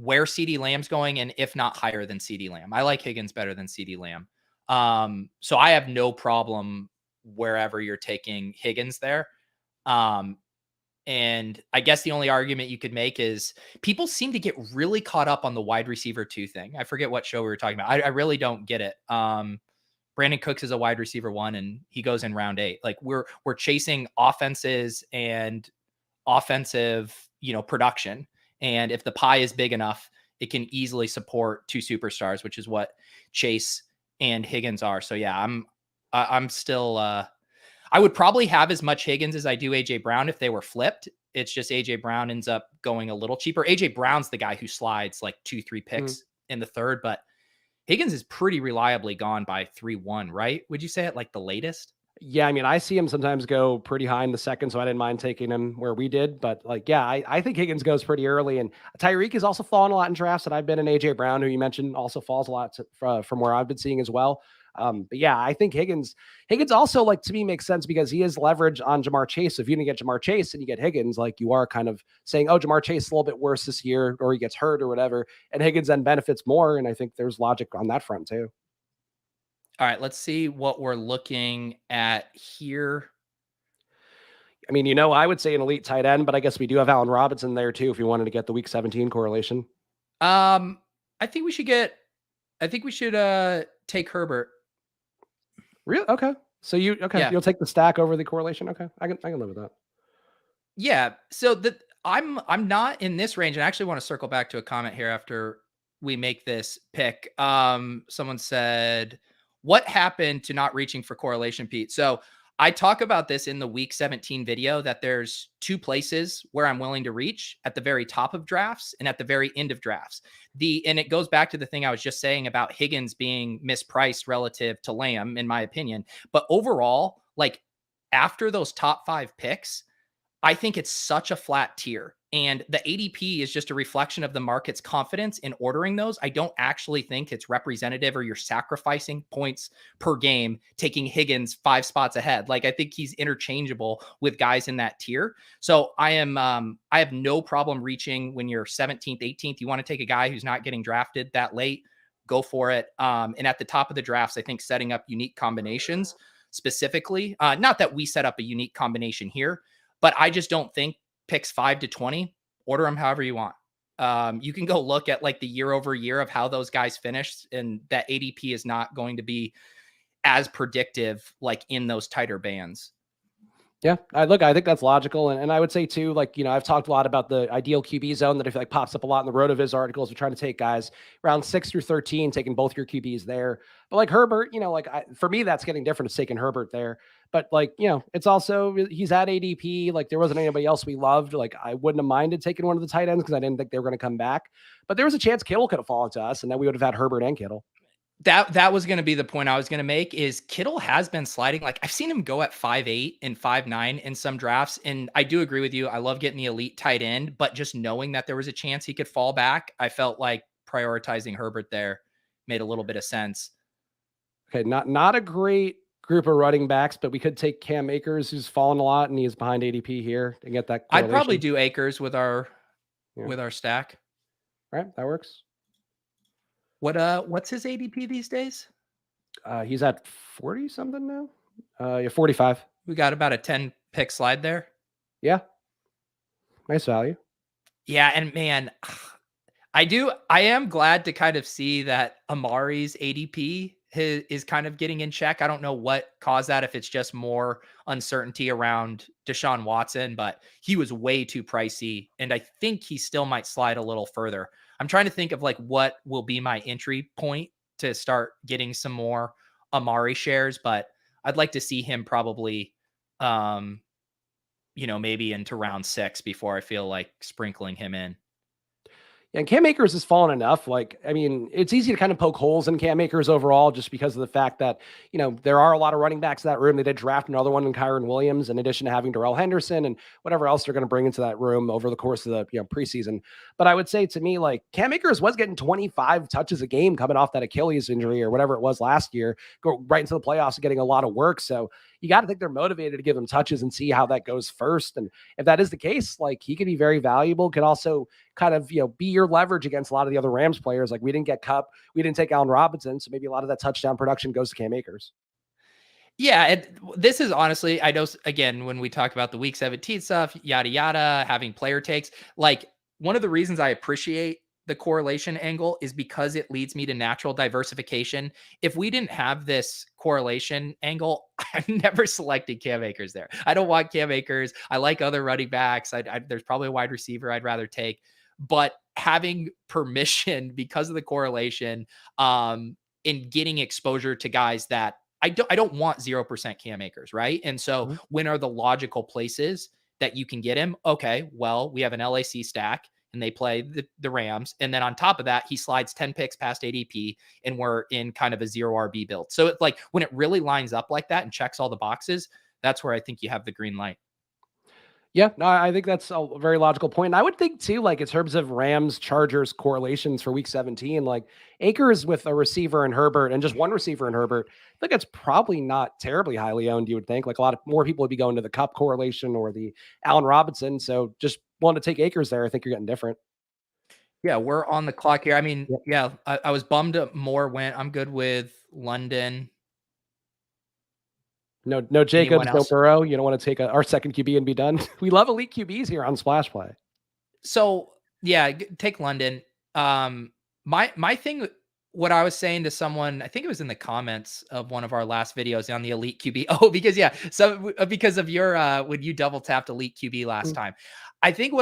where CeeDee Lamb's going, and if not higher than CeeDee Lamb. I like Higgins better than CeeDee Lamb. So I have no wherever you're taking Higgins there. And I guess the only argument you could make is people seem to get really caught up on the wide receiver 2 thing. I forget what show we were talking about. I really don't get it. Brandon Cooks is a wide receiver 1 and he goes in round 8. Like we're chasing offenses and offensive, production. And if the pie is big enough, it can easily support 2 superstars, which is what Chase and Higgins are. So yeah, I'm still, I would probably have as much Higgins as I do AJ Brown if they were flipped. It's just AJ Brown ends up going a little cheaper. AJ Brown's the guy who slides like 2-3 picks in the third, but Higgins is pretty reliably gone by 3-1, right? Would you say at like the latest? Yeah, I mean, I see him sometimes go pretty high in the second, so I didn't mind taking him where we did. But I think Higgins goes pretty early, and Tyreek has also fallen a lot in drafts. And I've been in AJ Brown, who you mentioned, also falls a lot from where I've been seeing as well. But yeah, I think Higgins also, like, to me, makes sense because he has leverage on Jamar Chase. If you didn't get Jamar Chase and you get Higgins, like, you are kind of saying, oh, Jamar Chase is a little bit worse this year, or he gets hurt or whatever, and Higgins then benefits more. And I think there's logic on that front too. All right, let's see what we're looking at here. I mean, I would say an elite tight end, but I guess we do have Allen Robinson there too if you wanted to get the week 17 correlation. I think we should take Herbert. Really? Okay. So you'll take the stack over the correlation. Okay. I can live with that. Yeah. So I'm not in this range, and I actually want to circle back to a comment here after we make this pick. Someone said, what happened to not reaching for correlation, Pete? So I talk about this in the week 17 video, that there's two places where I'm willing to reach: at the very top of drafts and at the very end of drafts. And it goes back to the thing I was just saying about Higgins being mispriced relative to Lamb, in my opinion. But overall, like, after those top 5 picks, I think it's such a flat tier. And the ADP is just a reflection of the market's confidence in ordering those. I don't actually think it's representative, or you're sacrificing points per game taking Higgins 5 spots ahead. Like, I think he's interchangeable with guys in that tier. So I have no problem reaching when you're 17th, 18th. You want to take a guy who's not getting drafted that late, go for it. And at the top of the drafts, I think setting up unique combinations specifically, not that we set up a unique combination here, but I just don't think picks 5 to 20, order them however you want. You can go look at like the year over year of how those guys finished, and that ADP is not going to be as predictive like in those tighter bands. Yeah, I think that's logical. And I would say too, like, I've talked a lot about the ideal QB zone that I feel like pops up a lot in the RotoViz articles. We're trying to take guys around 6 through 13, taking both your QBs there. But like Herbert, for me, that's getting different. It's taking Herbert there. But like, it's also, he's at ADP. Like, there wasn't anybody else we loved. Like, I wouldn't have minded taking one of the tight ends because I didn't think they were going to come back. But there was a chance Kittle could have fallen to us, and then we would have had Herbert and Kittle. That was going to be the point I was going to make, is Kittle has been sliding. Like, I've seen him go at 5'8" and 5'9" in some drafts. And I do agree with you. I love getting the elite tight end, but just knowing that there was a chance he could fall back, I felt like prioritizing Herbert there made a little bit of sense. Okay. Not a great group of running backs, but we could take Cam Akers, who's fallen a lot, and he is behind ADP here, and get that correlation. I'd probably do Akers with our stack. All right. That works. What's his ADP these days? He's at 40 something now. 45. We got about a 10 pick slide there. Yeah. Nice value. Yeah. And man, I am glad to kind of see that Amari's ADP is kind of getting in check. I don't know what caused that, if it's just more uncertainty around Deshaun Watson, but he was way too pricey. And I think he still might slide a little further. I'm trying to think of like what will be my entry point to start getting some more Amari shares, but I'd like to see him probably, maybe into round 6 before I feel like sprinkling him in. And Cam Akers has fallen enough. Like, I mean, it's easy to kind of poke holes in Cam Akers overall, just because of the fact that, there are a lot of running backs in that room. They did draft another one in Kyron Williams, in addition to having Darrell Henderson and whatever else they're going to bring into that room over the course of the preseason. But I would say, to me, like, Cam Akers was getting 25 touches a game coming off that Achilles injury or whatever it was last year, go right into the playoffs and getting a lot of work. So you got to think they're motivated to give him touches and see how that goes first. And if that is the case, like, he could be very valuable, could also kind of, be your leverage against a lot of the other Rams players. Like, we didn't get Kupp, we didn't take Allen Robinson, so maybe a lot of that touchdown production goes to Cam Akers. Yeah, this is honestly, I know, again, when we talk about the week 17 stuff, yada, yada, having player takes, like, one of the reasons I appreciate the correlation angle is because it leads me to natural diversification. If we didn't have this correlation angle, I've never selected Cam Akers there. I don't want Cam Akers. I like other running backs. There's probably a wide receiver I'd rather take, but having permission because of the correlation, in getting exposure to guys that I don't want 0% Cam Akers, right? And so when are the logical places that you can get him? Okay, well, we have an LAC stack and they play the Rams. And then on top of that, he slides 10 picks past ADP and we're in kind of a 0 RB build. So it's like, when it really lines up like that and checks all the boxes, that's where I think you have the green light. Yeah, no, I think that's a very logical point. And I would think too, like, in terms of Rams Chargers correlations for week 17, like, Akers with a receiver in Herbert and just one receiver in Herbert, I think it's probably not terribly highly owned, you would think. Like, a lot of more people would be going to the Kupp correlation or the Allen Robinson. So just wanting to take Akers there, I think you're getting different. Yeah, we're on the clock here. I mean, yeah, I was bummed Moore went. I'm good with London. No Jacobs, no Burrow. You don't want to take our second QB and be done. We love elite QBs here on Splash Play. So yeah, take London. My thing, what I was saying to someone, I think it was in the comments of one of our last videos on the elite QB. Oh, because of your when you double tapped elite QB last time. I think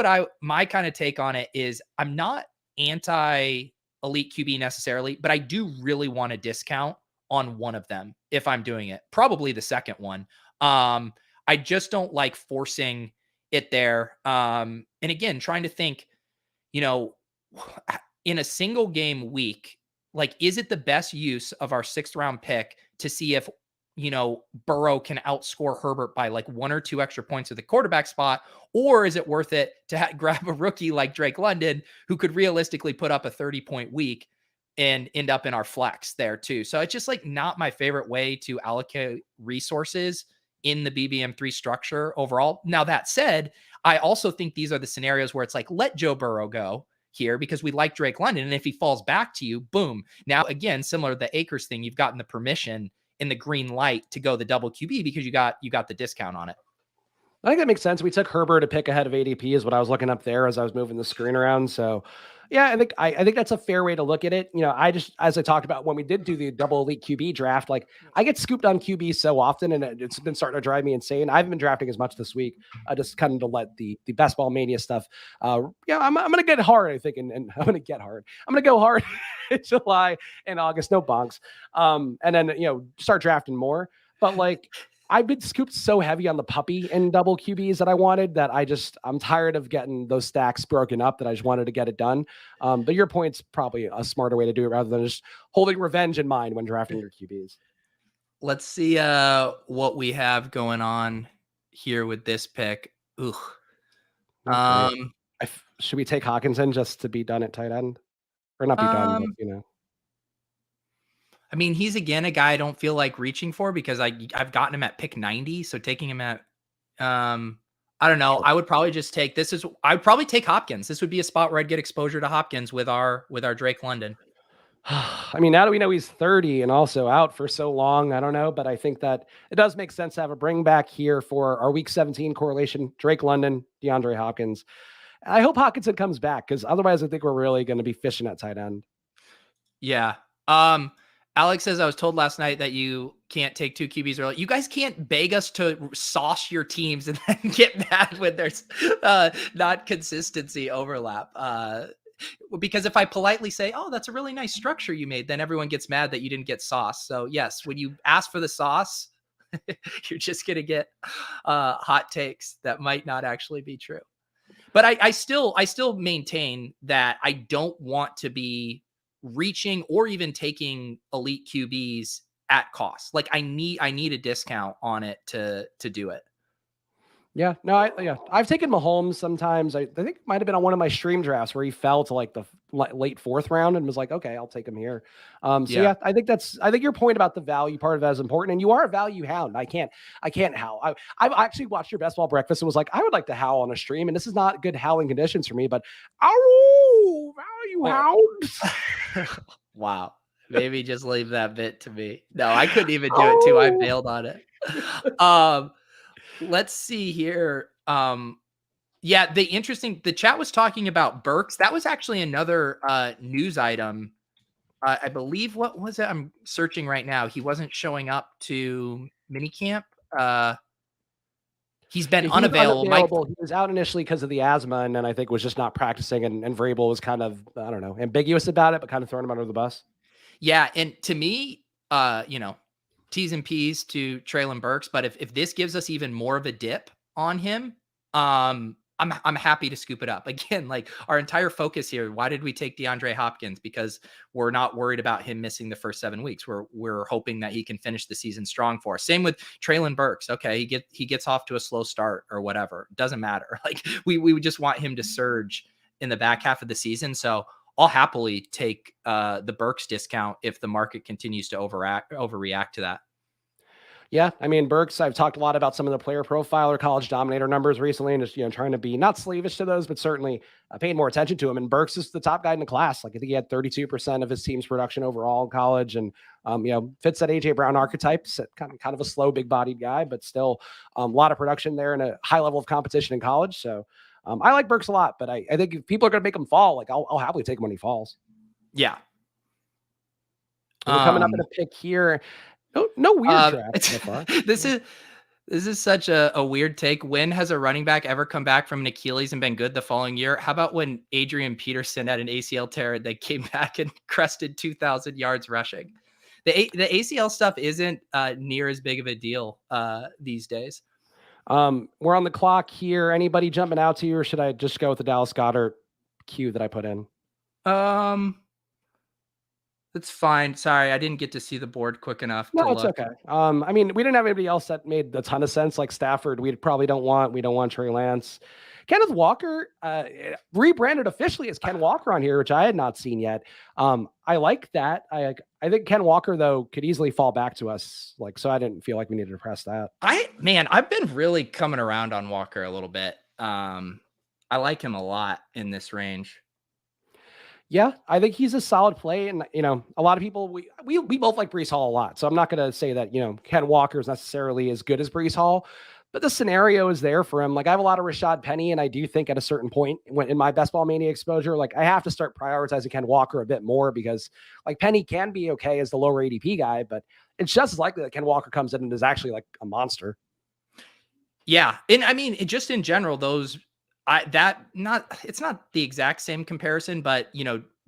my kind of take on it is, I'm not anti elite QB necessarily, but I do really want a discount on one of them if I'm doing it. Probably the second one. I just don't like forcing it there. And again, trying to think, you know, in a single game week, like, is it the best use of our 6th round pick to see if, Burrow can outscore Herbert by like 1 or 2 extra points at the quarterback spot? Or is it worth it to grab a rookie like Drake London, who could realistically put up a 30-point week and end up in our flex there too? So it's just like not my favorite way to allocate resources in the BBM3 structure overall. Now, that said, I also think these are the scenarios where it's like, let Joe Burrow go here because we like Drake London. And if he falls back to you, boom. Now, again, similar to the Akers thing, you've gotten the permission in the green light to go the double QB because you got the discount on it. I think that makes sense. We took Herbert a pick ahead of ADP is what I was looking up there as I was moving the screen around. So yeah, I think that's a fair way to look at it. I just, as I talked about when we did do the double elite QB draft, like I get scooped on QB so often and it's been starting to drive me insane. I haven't been drafting as much this week. Just kind of to let the best ball mania stuff. I'm going to get hard, I think. And I'm going to get hard. I'm going to go hard in July and August, no bonks. And then, start drafting more, but like, I've been scooped so heavy on the puppy and double QBs that I wanted that I'm tired of getting those stacks broken up that I just wanted to get it done. But your point's probably a smarter way to do it rather than just holding revenge in mind when drafting your QBs. Let's see what we have going on here with this pick. Ooh. Should we take Hawkinson just to be done at tight end? Or not be done, but, I mean, he's again a guy I don't feel like reaching for because I've gotten him at pick 90. So taking him at, I don't know. I would probably just take I'd probably take Hopkins. This would be a spot where I'd get exposure to Hopkins with our Drake London. I mean, now that we know he's 30 and also out for so long, I don't know, but I think that it does make sense to have a bring back here for our week 17 correlation. Drake London, DeAndre Hopkins. I hope Hawkinson comes back because otherwise I think we're really going to be fishing at tight end. Yeah. Alex says, I was told last night that you can't take 2 QBs early. You guys can't beg us to sauce your teams and then get mad when there's not consistency overlap. Because if I politely say, oh, that's a really nice structure you made, then everyone gets mad that you didn't get sauce. So yes, when you ask for the sauce, you're just going to get hot takes that might not actually be true. But I still maintain that I don't want to be reaching or even taking elite QBs at cost. Like I need a discount on it to do it. Yeah, no, I've taken Mahomes sometimes. I think it might have been on one of my stream drafts where he fell to like the late 4th round and was like, okay, I'll take him here. I think your point about the value part of that is important. And you are a value hound. I can't howl. I've actually watched your best ball breakfast and was like, I would like to howl on a stream. And this is not good howling conditions for me, but value hound. Wow. Maybe just leave that bit to me. No, I couldn't even do it too. I bailed on it. Let's see here. The chat was talking about Burks. That was actually another news item. I believe, what was it? I'm searching right now. He wasn't showing up to minicamp. He's been unavailable. He was out initially because of the asthma, and then I think was just not practicing. And Vrabel was kind of, I don't know, ambiguous about it, but kind of throwing him under the bus. Yeah, and to me, T's and P's to Treylon Burks, but if this gives us even more of a dip on him, I'm happy to scoop it up. Again, like our entire focus here, why did we take DeAndre Hopkins? Because we're not worried about him missing the first 7 weeks. We're hoping that he can finish the season strong for us. Same with Treylon Burks. Okay, he gets off to a slow start or whatever. Doesn't matter. Like we just want him to surge in the back half of the season. So I'll happily take the Burks discount if the market continues to overreact to that. Yeah, I mean, Burks, I've talked a lot about some of the player profile or college dominator numbers recently and just, trying to be not slavish to those, but certainly paying more attention to him. And Burks is the top guy in the class. Like I think he had 32% of his team's production overall in college and, fits that A.J. Brown archetype, kind of a slow, big bodied guy, but still a lot of production there and a high level of competition in college. So I like Burks a lot, but I think if people are going to make him fall, like I'll happily take him when he falls. Yeah. We're coming up in a pick here. No weird draft so far. This is such a weird take. When has a running back ever come back from an Achilles and been good the following year? How about when Adrian Peterson had an ACL tear and they came back and crested 2,000 yards rushing? The ACL stuff isn't near as big of a deal these days. We're on the clock here. Anybody jumping out to you, or should I just go with the Dallas Goedert cue that I put in? That's fine. Sorry, I didn't get to see the board quick enough to No, it's look. okay. I mean, we didn't have anybody else that made a ton of sense, like Stafford. We don't want Trey Lance. Kenneth Walker, rebranded officially as Ken Walker on here, which I had not seen yet. I like that. I think Ken Walker, though, could easily fall back to us. So I didn't feel like we needed to press that. I've been really coming around on Walker a little bit. I like him a lot in this range. Yeah, I think he's a solid play. And, a lot of people, we both like Breece Hall a lot. So I'm not going to say that, Ken Walker is necessarily as good as Breece Hall, but the scenario is there for him. I have a lot of Rashad Penny, and I do think at a certain point in my best ball mania exposure, I have to start prioritizing Ken Walker a bit more because Penny can be okay as the lower ADP guy, but it's just as likely that Ken Walker comes in and is actually a monster. Yeah. And I mean, just in general, it's not the exact same comparison, but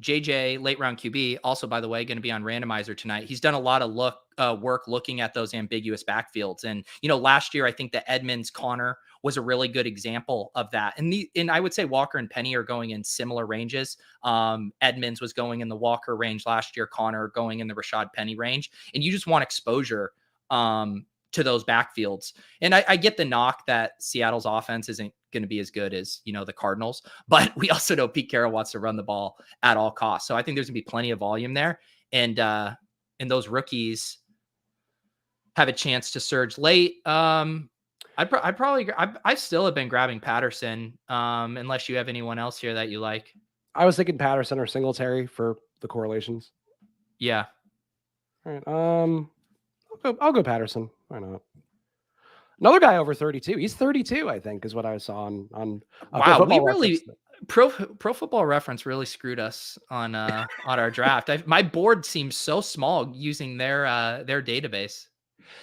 JJ late round QB also, by the way, going to be on randomizer tonight. He's done a lot of work looking at those ambiguous backfields. And, last year, I think the Edmonds Connor was a really good example of that. And I would say Walker and Penny are going in similar ranges. Edmonds was going in the Walker range last year, Connor going in the Rashad Penny range. And you just want exposure to those backfields. And I get the knock that Seattle's offense isn't going to be as good as, the Cardinals, but we also know Pete Carroll wants to run the ball at all costs. So I think there's gonna be plenty of volume there. And those rookies have a chance to surge late. I still have been grabbing Patterson, unless you have anyone else here that you like. I was thinking Patterson or Singletary for the correlations. Yeah. All right. I'll go Patterson. Why not? Another guy over 32. He's 32, I think, is what I saw on wow, we really Pro Football Reference really screwed us on our draft. My board seems so small using their database.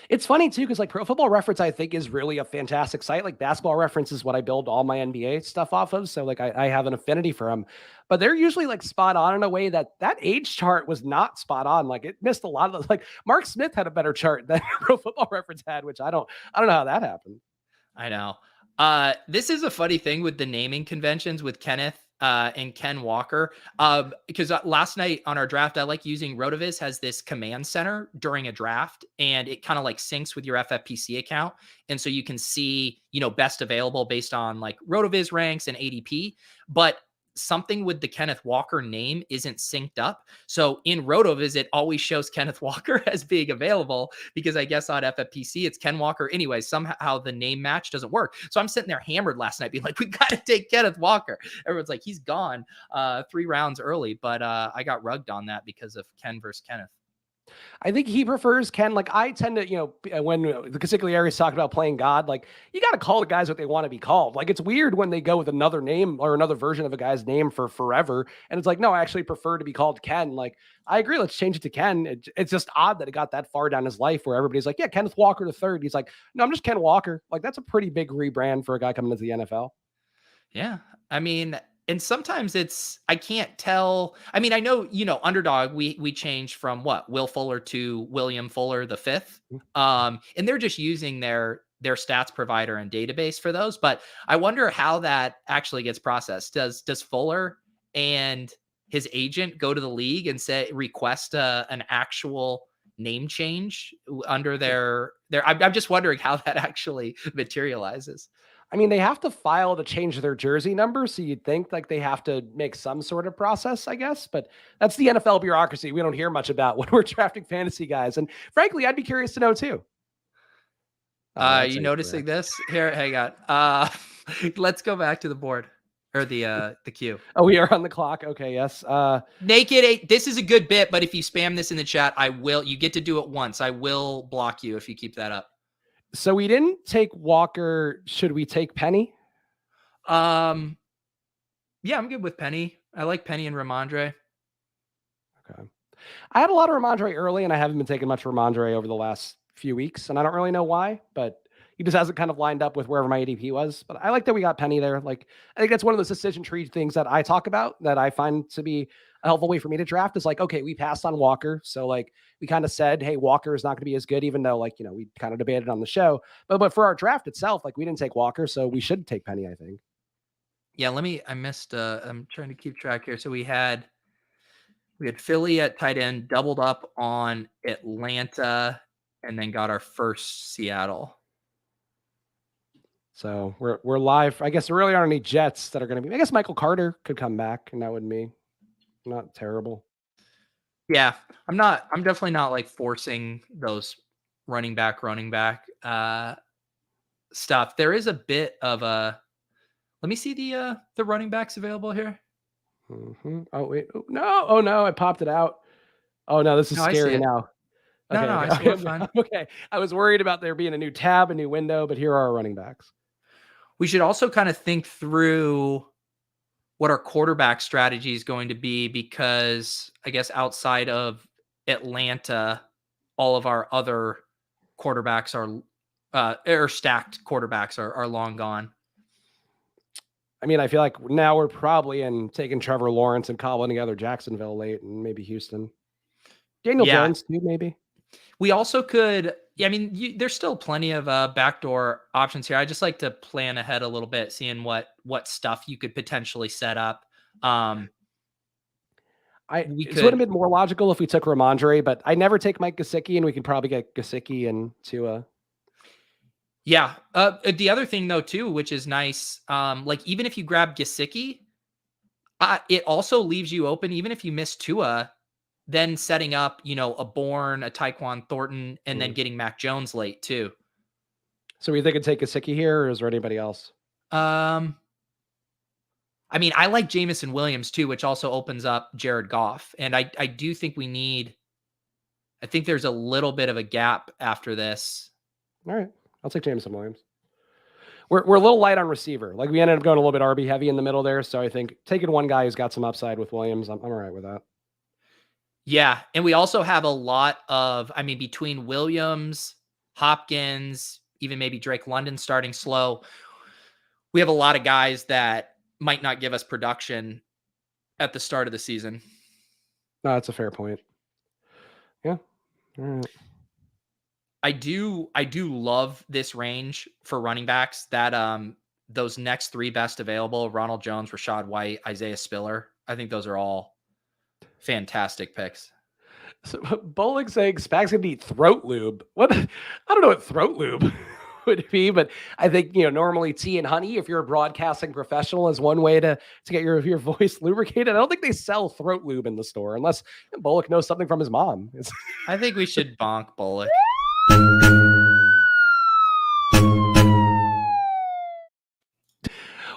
It's funny too, because Pro Football Reference, I think, is really a fantastic site. Basketball Reference is what I build all my NBA stuff off of. So I have an affinity for them, but they're usually spot on in a way that age chart was not spot on. It missed a lot of those. Mark Smith had a better chart than Pro Football Reference had, which I don't know how that happened. I know. This is a funny thing with the naming conventions with Kenneth and Ken Walker, because last night on our draft, I like using Rotoviz has this command center during a draft, and it kind of syncs with your FFPC account. And so you can see, best available based on Rotoviz ranks and ADP, but something with the Kenneth Walker name isn't synced up. So in Rotoviz, it always shows Kenneth Walker as being available because I guess on FFPC, it's Ken Walker. Anyway, somehow the name match doesn't work. So I'm sitting there hammered last night being we got to take Kenneth Walker. Everyone's he's gone 3 rounds early, but I got rugged on that because of Ken versus Kenneth. I think he prefers Ken. I tend to, when the Consigliere is talking about playing God, you got to call the guys what they want to be called. It's weird when they go with another name or another version of a guy's name for forever. And it's no, I actually prefer to be called Ken. I agree. Let's change it to Ken. It's just odd that it got that far down his life where everybody's yeah, Kenneth Walker the third. He's no, I'm just Ken Walker. That's a pretty big rebrand for a guy coming into the NFL. Yeah. I mean, and sometimes I can't tell. I mean, I know, Underdog, we changed from Will Fuller to William Fuller the fifth. And they're just using their stats provider and database for those. But I wonder how that actually gets processed. Does Fuller and his agent go to the league and request an actual name change under their I'm just wondering how that actually materializes. I mean, they have to file to change their jersey number. So you'd think they have to make some sort of process, I guess. But that's the NFL bureaucracy we don't hear much about when we're drafting fantasy guys. And frankly, I'd be curious to know too. You noticing this? Here, hang on. Let's go back to the board or the queue. Oh, we are on the clock. Okay, yes. Naked 8. This is a good bit, but if you spam this in the chat, you get to do it once. I will block you if you keep that up. So we didn't take Walker. Should we take Penny? Yeah, I'm good with Penny. I like Penny and Ramondre. Okay. I had a lot of Ramondre early, and I haven't been taking much Ramondre over the last few weeks, and I don't really know why, but He just hasn't kind of lined up with wherever my ADP was. But I like that we got Penny there. Like, I think that's one of those decision tree things that I talk about that I find to be a helpful way for me to draft is like, okay, we passed on Walker. So like we kind of said, hey, Walker is not going to be as good, even though like, we kind of debated on the show. But for our draft itself, like we didn't take Walker. So we should take Penny, I think. Yeah, I missed, I'm trying to keep track here. So we had Philly at tight end, doubled up on Atlanta, and then got our first Seattle. So we're live. I guess there really aren't any Jets that are going to be. I guess Michael Carter could come back, and that would be not terrible. Yeah, I'm definitely not like forcing those running back stuff. There is a bit of a. Let me see the running backs available here. Mm-hmm. Oh wait, oh no, I popped it out. Oh no, this is scary now. Okay, no, I see it fine. Okay, I was worried about there being a new tab, a new window, but here are our running backs. We should also kind of think through what our quarterback strategy is going to be, because I guess outside of Atlanta, all of our other quarterbacks or stacked quarterbacks are long gone. I mean, I feel like now we're probably in taking Trevor Lawrence and cobbling together Jacksonville late and maybe Houston. Daniel Jones too, maybe. We also could, I mean, there's still plenty of backdoor options here. I just like to plan ahead a little bit, seeing what stuff you could potentially set up. It would have been more logical if we took Ramondre, but I never take Mike Gesicki, and we could probably get Gesicki and Tua. Yeah. The other thing though, too, which is nice, like even if you grab Gesicki, it also leaves you open, even if you miss Tua, then setting up, a Bourne, a Tyquan Thornton, and then getting Mac Jones late too. So we think it'd take Gesicki here, or is there anybody else? I mean, I like Jameson Williams too, which also opens up Jared Goff. And I do think I think there's a little bit of a gap after this. All right. I'll take Jameson Williams. We're a little light on receiver. Like we ended up going a little bit RB heavy in the middle there. So I think taking one guy who's got some upside with Williams, I'm all right with that. Yeah. And we also have a lot of, between Williams, Hopkins, even maybe Drake London starting slow, we have a lot of guys that might not give us production at the start of the season. No, that's a fair point. Yeah. All right. I do love this range for running backs, that those next three best available: Ronald Jones, Rachaad White, Isaiah Spiller. I think those are all fantastic picks. So Bowling saying Spags gonna need throat lube. What? I don't know what throat lube would be, but I think normally tea and honey, if you're a broadcasting professional, is one way to get your voice lubricated. I don't think they sell throat lube in the store unless Bullock knows something from his mom. I think we should bonk Bullock.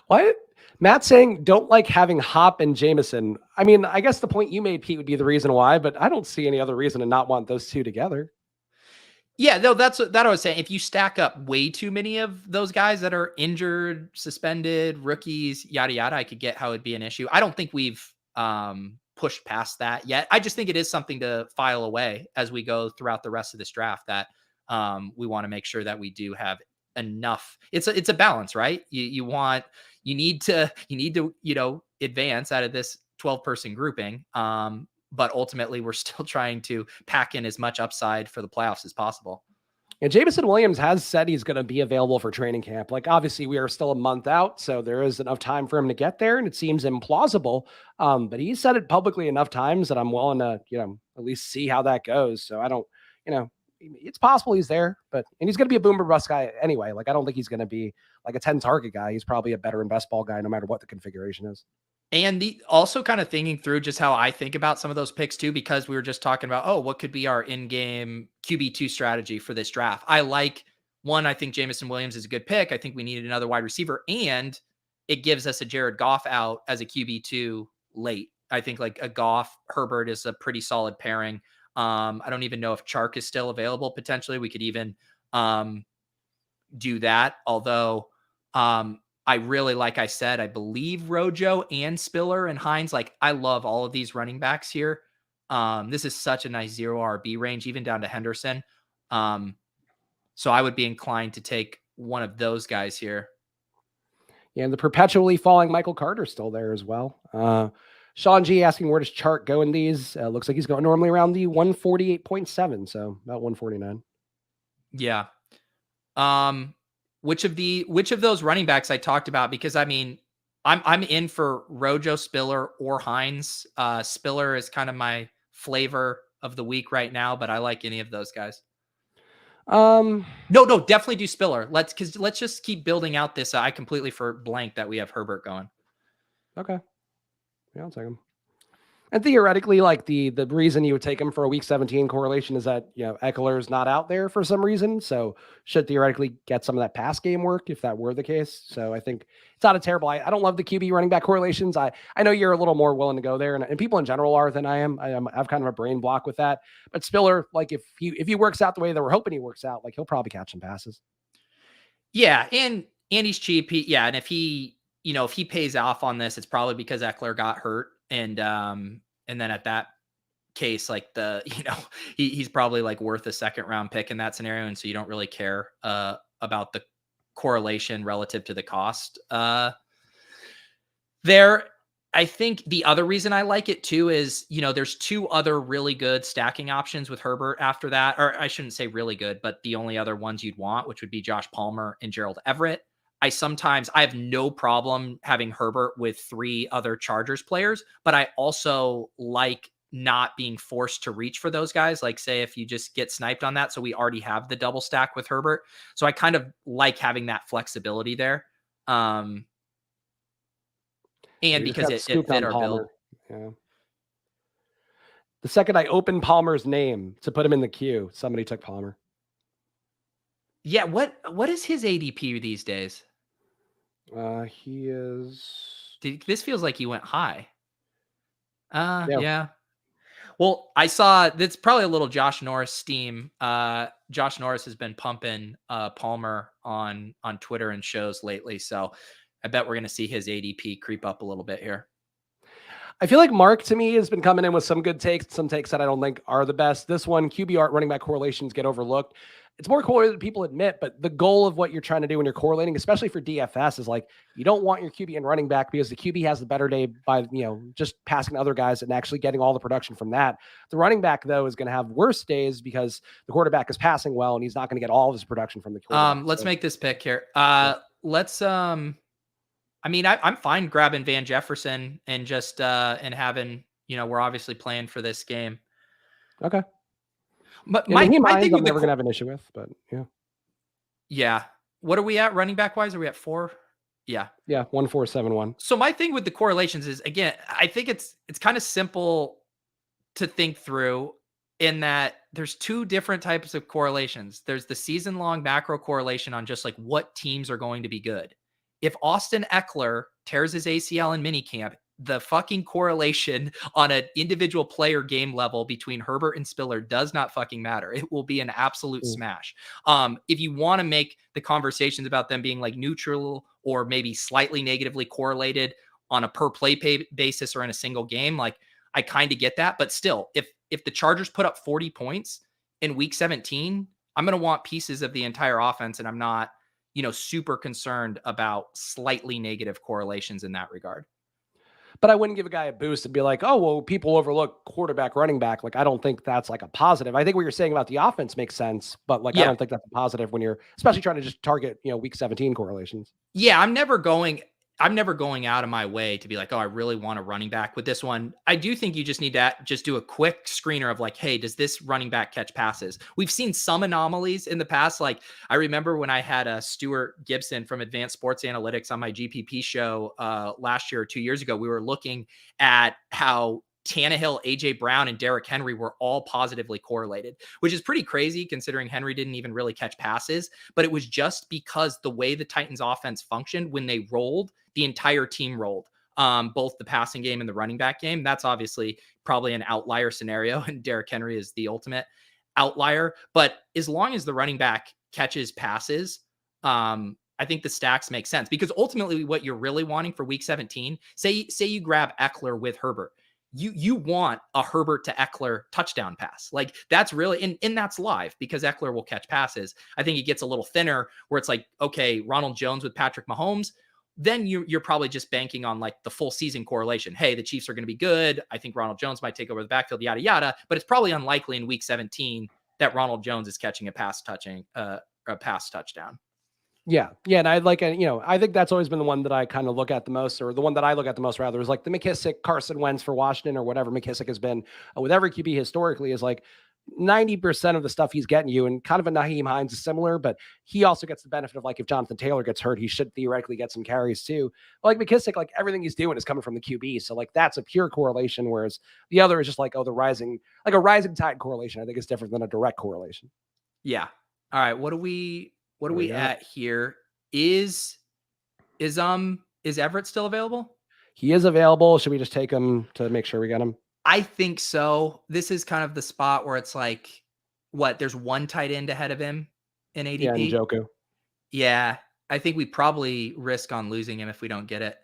What? Matt saying don't like having Hop and Jameson. I mean, I guess the point you made, Pete, would be the reason why, but I don't see any other reason to not want those two together. Yeah, no, that's what I was saying. If you stack up way too many of those guys that are injured, suspended, rookies, yada, yada, I could get how it'd be an issue. I don't think we've pushed past that yet. I just think it is something to file away as we go throughout the rest of this draft, that we want to make sure that we do have enough. It's a balance, right? You need to advance out of this 12-person grouping. But ultimately, we're still trying to pack in as much upside for the playoffs as possible. And Jameson Williams has said he's going to be available for training camp. Like, obviously, we are still a month out, so there is enough time for him to get there, and it seems implausible. But he said it publicly enough times that I'm willing to, at least see how that goes. So I don't, it's possible he's there, and he's going to be a boomer bust guy anyway. Like, I don't think he's going to be like a 10 target guy. He's probably a better and best ball guy, no matter what the configuration is. And also kind of thinking through just how I think about some of those picks too, because we were just talking about, what could be our in-game QB2 strategy for this draft. I think Jameson Williams is a good pick. I think we needed another wide receiver, and it gives us a Jared Goff out as a QB2 late. I think like a Goff Herbert is a pretty solid pairing. I don't even know if Chark is still available. Potentially we could even do that. Although I really, like I said, I believe Rojo and Spiller and Hines. Like, I love all of these running backs here. This is such a nice 0 RB range, even down to Henderson. So I would be inclined to take one of those guys here. Yeah, and the perpetually falling Michael Carter's still there as well. Sean G asking where does Chart go in these? Looks like he's going normally around the 148.7, so about 149. Yeah. Which of those running backs I talked about? Because I mean, I'm in for Rojo, Spiller, or Hines. Spiller is kind of my flavor of the week right now, but I like any of those guys. No, definitely do Spiller. Let's just keep building out this. I completely for blank that we have Herbert going. Okay. Yeah, I'll take him. And theoretically, like the reason you would take him for a week 17 correlation is that, Eckler's not out there for some reason. So should theoretically get some of that pass game work if that were the case. So I think it's not a terrible, I don't love the QB running back correlations. I know you're a little more willing to go there and people in general are than I am. I have kind of a brain block with that, but Spiller, like if he works out the way that we're hoping he works out, like he'll probably catch some passes. Yeah. And he's cheap. And if he pays off on this, it's probably because Eckler got hurt. And then at that case, like he's probably like worth a second round pick in that scenario. And so you don't really care about the correlation relative to the cost there. I think the other reason I like it too is, there's two other really good stacking options with Herbert after that, or I shouldn't say really good, but the only other ones you'd want, which would be Josh Palmer and Gerald Everett. I have no problem having Herbert with three other Chargers players, but I also like not being forced to reach for those guys. Like say, if you just get sniped on that. So we already have the double stack with Herbert. So I kind of like having that flexibility there. And because it fit our build. Yeah. The second I opened Palmer's name to put him in the queue, somebody took Palmer. Yeah. What is his ADP these days? He is. This feels like he went high. Yeah. Well, I saw that's probably a little Josh Norris steam. Josh Norris has been pumping Palmer on Twitter and shows lately, so I bet we're going to see his ADP creep up a little bit here. I feel like Mark, to me, has been coming in with some good takes, some takes that I don't think are the best. This one, QB running back correlations get overlooked. It's more correlated than people admit, but the goal of what you're trying to do when you're correlating, especially for DFS, is like you don't want your QB and running back because the QB has the better day by just passing other guys and actually getting all the production from that. The running back, though, is going to have worse days because the quarterback is passing well and he's not going to get all of his production from the quarterback. Let's make this pick here. Let's I'm fine grabbing Van Jefferson and just and having, we're obviously playing for this game. Okay. But my thing I'm never gonna have an issue with, but yeah. What are we at running back wise? Are we at 4? Yeah. 1471. So my thing with the correlations is, again, I think it's kind of simple to think through in that there's two different types of correlations. There's the season long macro correlation on just like what teams are going to be good. If Austin Eckler tears his ACL in minicamp, the fucking correlation on an individual player game level between Herbert and Spiller does not fucking matter. It will be an absolute smash. If you want to make the conversations about them being like neutral or maybe slightly negatively correlated on a per play basis or in a single game, like I kind of get that. But still, if the Chargers put up 40 points in week 17, I'm going to want pieces of the entire offense. And I'm not, super concerned about slightly negative correlations in that regard. But I wouldn't give a guy a boost and be like, oh, well, people overlook quarterback, running back. Like, I don't think that's like a positive. I think what you're saying about the offense makes sense, but I don't think that's a positive when you're especially trying to just target, week 17 correlations. Yeah. I'm never going out of my way to be like, oh, I really want a running back with this one. I do think you just need to just do a quick screener of like, hey, does this running back catch passes? We've seen some anomalies in the past. Like I remember when I had Stuart Gibson from Advanced Sports Analytics on my GPP show last year or 2 years ago, we were looking at how Tannehill, AJ Brown, and Derrick Henry were all positively correlated, which is pretty crazy considering Henry didn't even really catch passes. But it was just because the way the Titans offense functioned when they rolled, the entire team rolled, both the passing game and the running back game. That's obviously probably an outlier scenario, and Derrick Henry is the ultimate outlier. But as long as the running back catches passes, I think the stacks make sense because ultimately what you're really wanting for week 17, say you grab Eckler with Herbert. you want a Herbert to Eckler touchdown pass. Like that's really, and that's live because Eckler will catch passes. I think it gets a little thinner where it's like, okay, Ronald Jones with Patrick Mahomes, then you're probably just banking on like the full season correlation. Hey, the Chiefs are going to be good. I think Ronald Jones might take over the backfield, yada, yada, but it's probably unlikely in week 17 that Ronald Jones is catching a pass touchdown. Yeah. Yeah. And I like, I think that's always been the one that I kind of look at the most, or the one that I look at the most rather, is like the McKissick, Carson Wentz for Washington, or whatever McKissick has been with every QB historically, is like 90% of the stuff he's getting you. And kind of a Naheem Hines is similar, but he also gets the benefit of like, if Jonathan Taylor gets hurt, he should theoretically get some carries too. But like McKissick, like everything he's doing is coming from the QB. So like, that's a pure correlation. Whereas the other is just like, oh, the rising, like a rising tide correlation, I think is different than a direct correlation. Yeah. All right. What are we at here? Is Everett still available? He is available. Should we just take him to make sure we get him? I think so. This is kind of the spot where it's like, what? There's one tight end ahead of him in ADP. Yeah, Njoku. Yeah, I think we probably risk on losing him if we don't get it.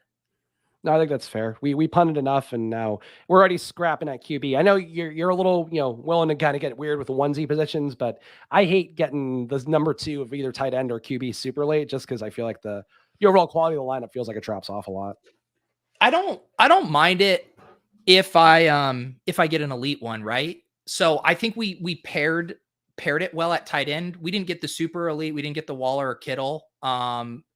No, I think that's fair. We punted enough, and now we're already scrapping at QB. I know you're a little willing to kind of get weird with the onesie positions, but I hate getting the number 2 of either tight end or QB super late, just because I feel like the overall quality of the lineup feels like it drops off a lot. I don't mind it if I get an elite one, right? So I think we paired it well at tight end. We didn't get the super elite. We didn't get the Waller or Kittle.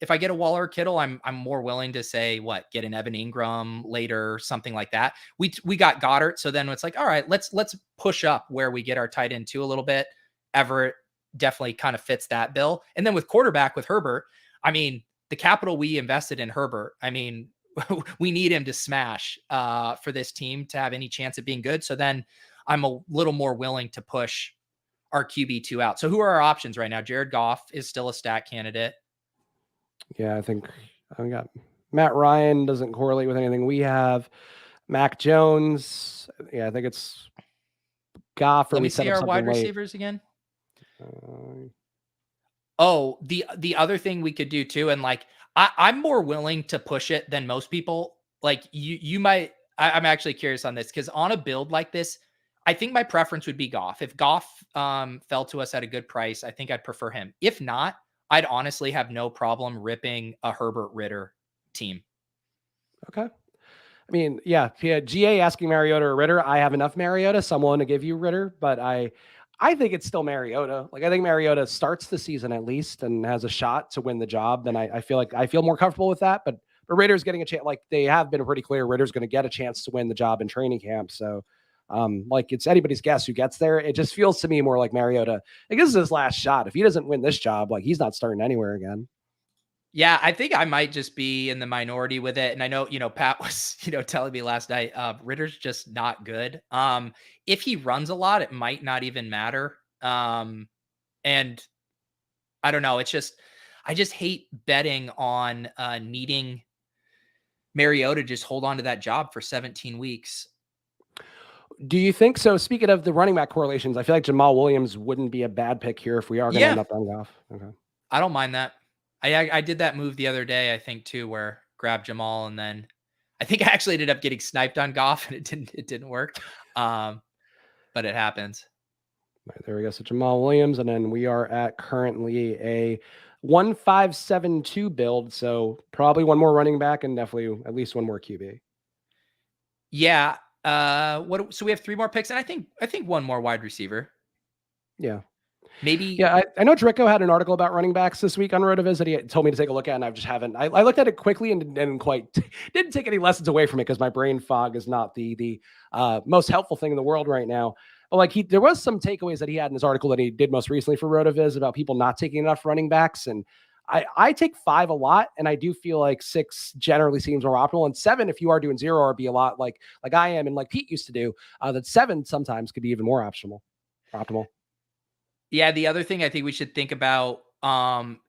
If I get a Waller or Kittle, I'm more willing to say get an Evan Ingram later, something like that. We got Goddard, so then it's like, all right, let's push up where we get our tight end too a little bit. Everett definitely kind of fits that bill. And then with quarterback with Herbert, I mean, the capital we invested in Herbert, I mean, we need him to smash for this team to have any chance of being good. So then I'm a little more willing to push our QB2 out. So who are our options right now? Jared Goff is still a stat candidate. Yeah, I think I got Matt Ryan doesn't correlate with anything we have. Mac Jones. Yeah, I think it's Goff. Let me see our wide receivers again. The other thing we could do too, and like I'm more willing to push it than most people. Like you might. I'm actually curious on this because on a build like this, I think my preference would be Goff. If Goff fell to us at a good price, I think I'd prefer him. If not, I'd honestly have no problem ripping a Herbert Ritter team. Okay. I mean, yeah, GA asking Mariota or Ritter. I have enough Mariota, so I'm willing to give you Ritter, but I think it's still Mariota. Like I think Mariota starts the season at least and has a shot to win the job. Then I feel more comfortable with that. But Ritter's getting a chance. Like they have been pretty clear, Ritter's going to get a chance to win the job in training camp. So like it's anybody's guess who gets there. It just feels to me more like Mariota. Like this is his last shot. If he doesn't win this job, like he's not starting anywhere again. Yeah, I think I might just be in the minority with it. And I know, Pat was, telling me last night, Ritter's just not good. If he runs a lot, it might not even matter. And I don't know. It's just, I just hate betting on needing Mariota to just hold on to that job for 17 weeks. Do you think so? Speaking of the running back correlations, I feel like Jamal Williams wouldn't be a bad pick here if we are going to end up on Goff. Okay. I don't mind that. I did that move the other day, I think too, where grab Jamal and then I think I actually ended up getting sniped on Goff and it didn't work. But it happens. Right, there we go. So Jamal Williams, and then we are at currently a 1.572 build. So probably one more running back and definitely at least one more QB. Yeah. So we have 3 more picks, and I think one more wide receiver. Yeah. Maybe. Yeah, I know Dricko had an article about running backs this week on RotoViz that he told me to take a look at, and I just haven't. I looked at it quickly and didn't take any lessons away from it because my brain fog is not the most helpful thing in the world right now. But like there was some takeaways that he had in his article that he did most recently for RotoViz about people not taking enough running backs, and I take 5 a lot, and I do feel like 6 generally seems more optimal, and 7 if you are doing zero RB a lot like I am and like Pete used to do, that 7 sometimes could be even more optimal. Yeah, the other thing I think we should think about,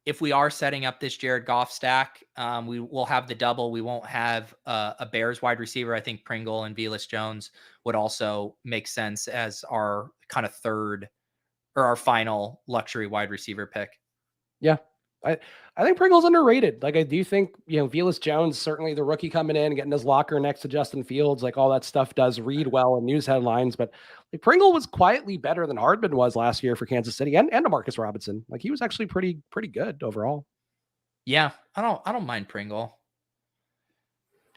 if we are setting up this Jared Goff stack, we will have the double. We won't have a Bears wide receiver. I think Pringle and Velus Jones would also make sense as our kind of third or our final luxury wide receiver pick. Yeah. I, I think Pringle's underrated. Like, I do think, Velus Jones, certainly the rookie coming in, getting his locker next to Justin Fields, like all that stuff does read well in news headlines. But like, Pringle was quietly better than Hardman was last year for Kansas City and DeMarcus Robinson. Like, he was actually pretty good overall. Yeah, I don't mind Pringle.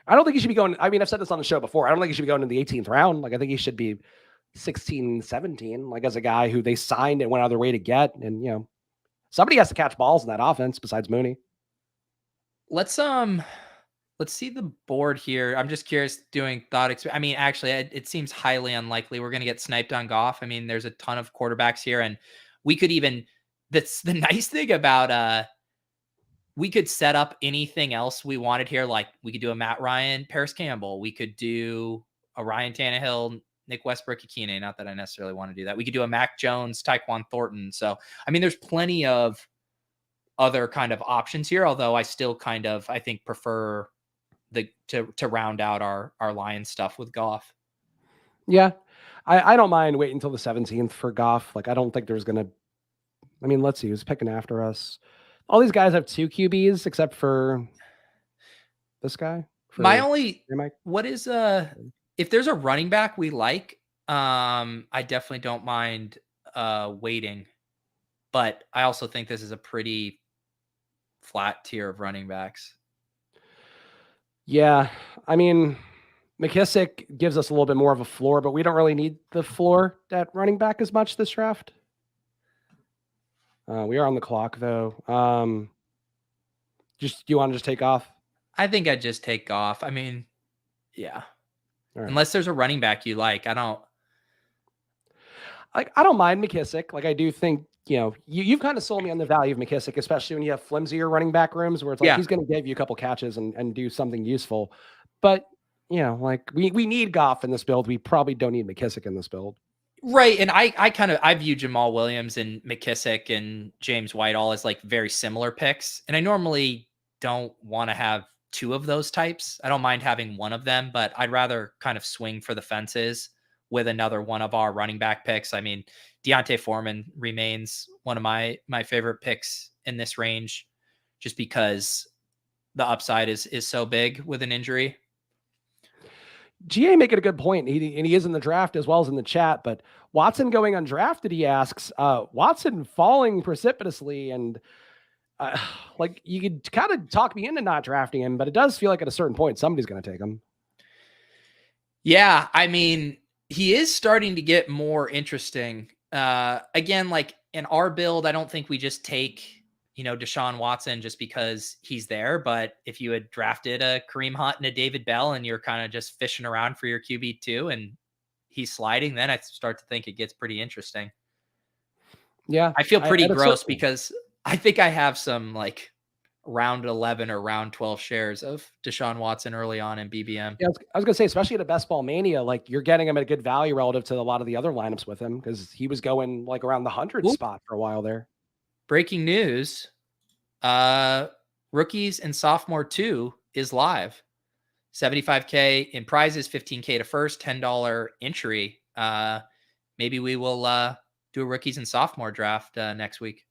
I don't think he should be going. I mean, I've said this on the show before. I don't think he should be going in the 18th round. Like, I think he should be 16, 17, like as a guy who they signed and went out of their way to get. And, somebody has to catch balls in that offense besides Mooney. Let's see the board here. I'm just curious doing I mean, actually, it seems highly unlikely we're going to get sniped on Goff. I mean, there's a ton of quarterbacks here, and we could even, that's the nice thing about, we could set up anything else we wanted here. Like we could do a Matt Ryan, Paris Campbell. We could do a Ryan Tannehill, Nick Westbrook, Keenan. Not that I necessarily want to do that. We could do a Mac Jones, Tyquan Thornton. So, I mean, there's plenty of other kind of options here, although I still kind of, I think, prefer to round out our Lions stuff with Goff. Yeah. I don't mind waiting until the 17th for Goff. Like, I don't think there's going to, I mean, let's see who's picking after us. All these guys have 2 QBs except for this guy. My only, what is, if there's a running back we like, I definitely don't mind waiting, but I also think this is a pretty flat tier of running backs. Yeah. I mean, McKissick gives us a little bit more of a floor, but we don't really need the floor at running back as much this draft. We are on the clock though. Do you want to just take off? I think I'd just take off. I mean, yeah. Right. Unless there's a running back you like, I don't mind McKissick. Like, I do think, you've kind of sold me on the value of McKissick, especially when you have flimsier running back rooms where it's like he's going to give you a couple catches and do something useful. But, like we need Goff in this build. We probably don't need McKissick in this build. Right. And I view Jamal Williams and McKissick and James White all as like very similar picks. And I normally don't want to have 2 of those types. I don't mind having one of them, but I'd rather kind of swing for the fences with another one of our running back picks. I mean, Deontay Foreman remains one of my favorite picks in this range just because the upside is so big with an injury. GA making a good point. He is in the draft as well as in the chat, but Watson going undrafted, he asks, Watson falling precipitously. And like, you could kind of talk me into not drafting him, but it does feel like at a certain point, somebody's going to take him. Yeah. I mean, he is starting to get more interesting. Again, like in our build, I don't think we just take, Deshaun Watson just because he's there. But if you had drafted a Kareem Hunt and a David Bell and you're kind of just fishing around for your QB2 and he's sliding, then I start to think it gets pretty interesting. Yeah. I feel pretty gross because I think I have some like round 11 or round 12 shares of Deshaun Watson early on in BBM. Yeah, I was going to say, especially at a Best Ball Mania, like you're getting him at a good value relative to a lot of the other lineups with him because he was going like around the 100 spot for a while there. Breaking news. Rookies and Sophomore 2 is live. $75K in prizes, $15K to first, $10 entry. Maybe we will do a Rookies and Sophomore draft next week.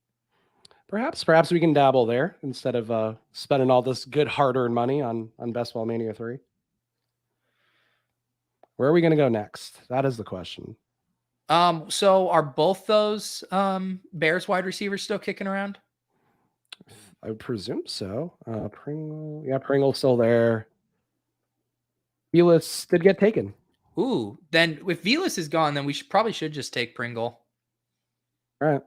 Perhaps we can dabble there instead of spending all this good hard-earned money on Best Ball Mania 3. Where are we going to go next? That is the question. So are both those Bears wide receivers still kicking around? I would presume so. Pringle's still there. Velus did get taken. Ooh, then if Velus is gone, then we probably should just take Pringle. All right.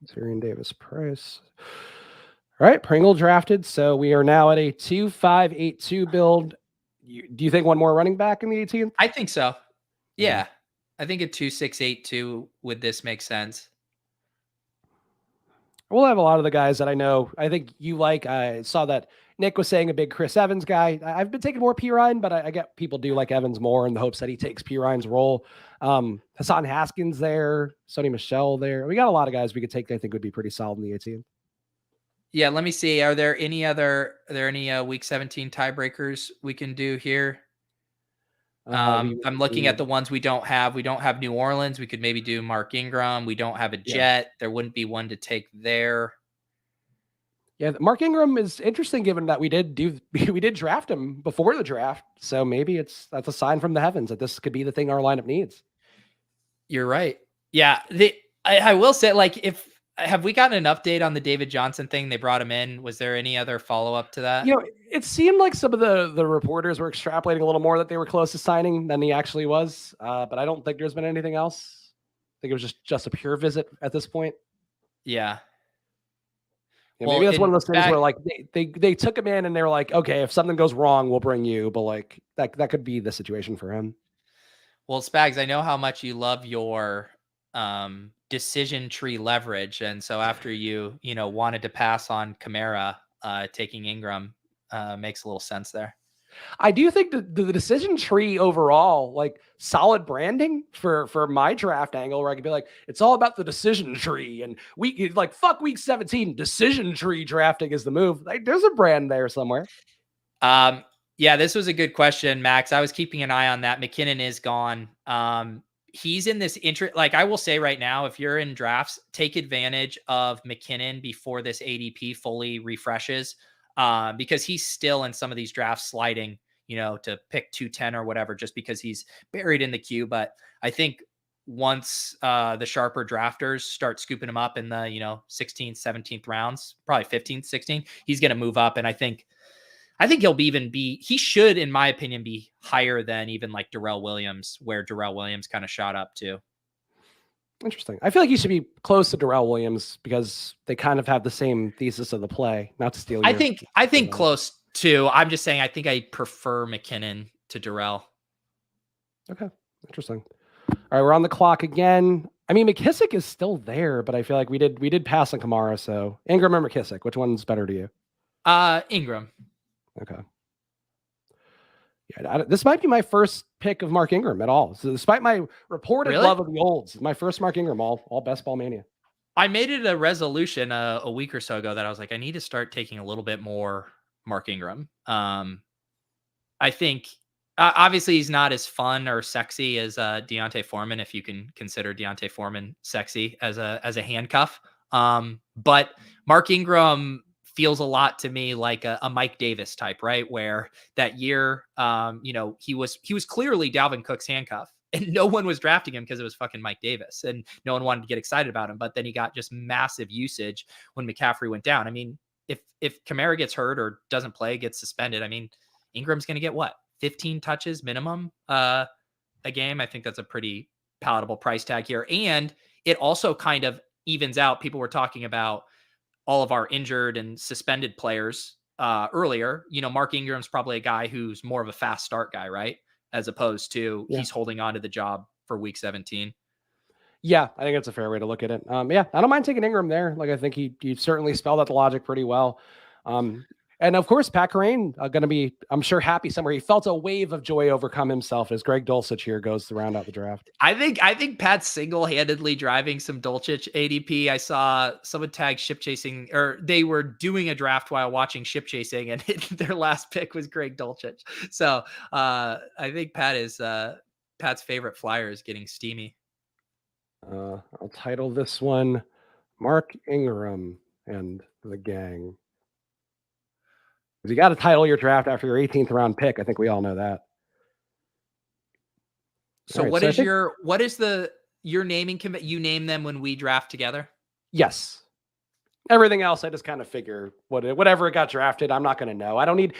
Syrian Davis Price. All right, Pringle drafted. So we are now at a 2-5-8-2 build. Do you think one more running back in the 18th? I think so. Yeah. I think a 2-6-8-2 with this makes sense. We'll have a lot of the guys that I know. I think you like. I saw that Nick was saying a big Chris Evans guy. I've been taking more P. Ryan, but I get people do like Evans more in the hopes that he takes P. Ryan's role. Hassan Haskins there, Sonny Michel there. We got a lot of guys we could take that I think would be pretty solid in the 18th. Yeah, let me see. Are there any week 17 tiebreakers we can do here? I'm looking at the ones we don't have. We don't have New Orleans. We could maybe do Mark Ingram. We don't have a Yeah. Jet. There wouldn't be one to take there. Yeah, Mark Ingram is interesting given that we did draft him before the draft. So maybe that's a sign from the heavens that this could be the thing our lineup needs. You're right. Yeah. I will say, like, have we gotten an update on the David Johnson thing? They brought him in. Was there any other follow-up to that? It seemed like some of the reporters were extrapolating a little more that they were close to signing than he actually was. But I don't think there's been anything else. I think it was just a pure visit at this point. Yeah. Yeah, maybe that's one of those things where like they took him in and they were like, okay, if something goes wrong, we'll bring you. But like that could be the situation for him. Well, Spags, I know how much you love your decision tree leverage, and so after you wanted to pass on Kamara, taking Ingram makes a little sense there. I do think the decision tree overall, like solid branding for my draft angle, where I could be like, it's all about the decision tree, and fuck week 17, decision tree drafting is the move. Like, there's a brand there somewhere. Yeah, this was a good question, Max. I was keeping an eye on that. McKinnon is gone. He's in this interest. Like, I will say right now, if you're in drafts, take advantage of McKinnon before this ADP fully refreshes. Because he's still in some of these drafts sliding, to pick 210 or whatever, just because he's buried in the queue. But I think once the sharper drafters start scooping him up in the 16th, 17th rounds, probably 15th, 16th, he's going to move up. And I think he'll he should, in my opinion, be higher than even like Darrell Williams, where Darrell Williams kind of shot up to. Interesting. I feel like he should be close to Darrell Williams because they kind of have the same thesis of the play. Not to steal. I think close to. I'm just saying. I think I prefer McKinnon to Darrell. Okay, interesting. All right, we're on the clock again. I mean, McKissick is still there, but I feel like we did pass on Kamara. So Ingram or McKissick, which one's better to you? Ingram. Okay. Yeah, this might be my first pick of Mark Ingram at all. So despite my reported love of the olds, my first Mark Ingram, all best ball mania. I made it a resolution a week or so ago that I was like, I need to start taking a little bit more Mark Ingram. I think obviously he's not as fun or sexy as Deontay Foreman, if you can consider Deontay Foreman sexy as a handcuff. But Mark Ingram feels a lot to me like a Mike Davis type, right? Where that year, he was clearly Dalvin Cook's handcuff, and no one was drafting him because it was fucking Mike Davis, and no one wanted to get excited about him. But then he got just massive usage when McCaffrey went down. I mean, if Kamara gets hurt or doesn't play, gets suspended, I mean, Ingram's going to get what, 15 touches minimum a game. I think that's a pretty palatable price tag here, and it also kind of evens out. People were talking about all of our injured and suspended players earlier. Mark Ingram's probably a guy who's more of a fast start guy, right? As opposed to he's holding on to the job for week 17. Yeah, I think that's a fair way to look at it. Yeah, I don't mind taking Ingram there. Like, I think he certainly spelled out the logic pretty well. And of course, Pat Kerrane going to be, I'm sure, happy somewhere. He felt a wave of joy overcome himself as Greg Dulcich here goes to round out the draft. I think Pat's single-handedly driving some Dulcich ADP. I saw someone tag Ship Chasing, or they were doing a draft while watching Ship Chasing, and their last pick was Greg Dulcich. So I think Pat's favorite flyer is getting steamy. I'll title this one Mark Ingram and the Gang. Because you got to title your draft after your 18th round pick. I think we all know that. So right, what is your naming commit? You name them when we draft together? Yes. Everything else, I just kind of figure whatever it got drafted, I'm not going to know. I don't need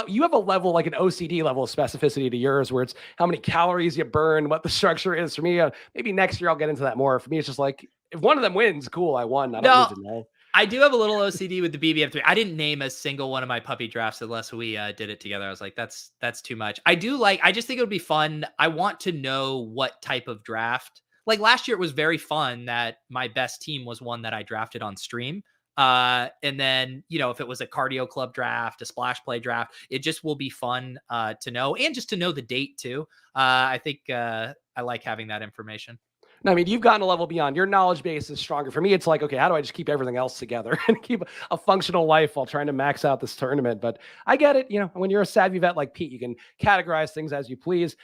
you have a level, like an OCD level of specificity to yours, where it's how many calories you burn, what the structure is. For me, maybe next year I'll get into that more. For me, it's just like, if one of them wins, cool, I won. I don't need to know. I do have a little OCD with the BBM3. I didn't name a single one of my puppy drafts unless we did it together. I was like, that's too much. I just think it would be fun. I want to know what type of draft. Like last year, it was very fun that my best team was one that I drafted on stream. And then, if it was a cardio club draft, a splash play draft, it just will be fun to know, and just to know the date too. I think I like having that information. No, I mean, you've gotten a level beyond. Your knowledge base is stronger. For me, it's like, okay, how do I just keep everything else together and keep a functional life while trying to max out this tournament? But I get it. When you're a savvy vet like Pete, you can categorize things as you please.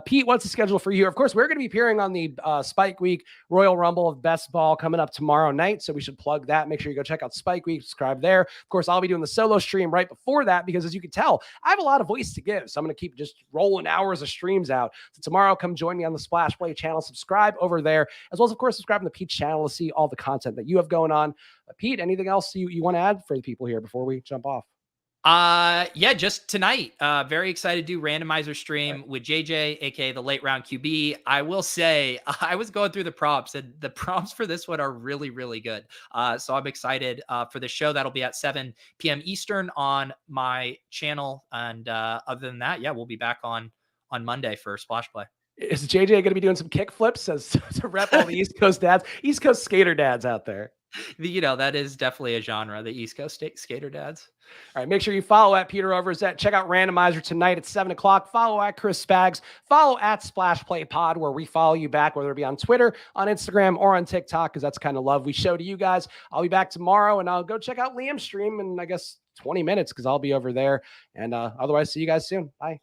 Pete, what's the schedule for you? Of course, we're going to be appearing on the Spike Week Royal Rumble of Best Ball coming up tomorrow night. So we should plug that. Make sure you go check out Spike Week, subscribe there. Of course, I'll be doing the solo stream right before that because, as you can tell, I have a lot of voice to give. So I'm going to keep just rolling hours of streams out. So tomorrow, come join me on the Splash Play channel. Subscribe over there, as well as, of course, subscribe to the Pete's channel to see all the content that you have going on. Pete, anything else you want to add for the people here before we jump off? Yeah, just tonight. Very excited to do randomizer stream with JJ, aka the late round QB. I will say I was going through the prompts, and the prompts for this one are really, really good. So I'm excited for the show. That'll be at 7 p.m. Eastern on my channel. And other than that, yeah, we'll be back on Monday for Splash Play. Is JJ going to be doing some kick flips to rep all the East Coast dads, East Coast skater dads out there? That is definitely a genre, the East Coast skater dads. All right, make sure you follow at Peter Overzet. Check out Randomizer tonight at 7 o'clock. Follow at Chris Spags. Follow at Splash Play Pod, where we follow you back, whether it be on Twitter, on Instagram, or on TikTok, because that's kind of love we show to you guys. I'll be back tomorrow, and I'll go check out Liam's stream in, I guess, 20 minutes, because I'll be over there. And otherwise, see you guys soon. Bye.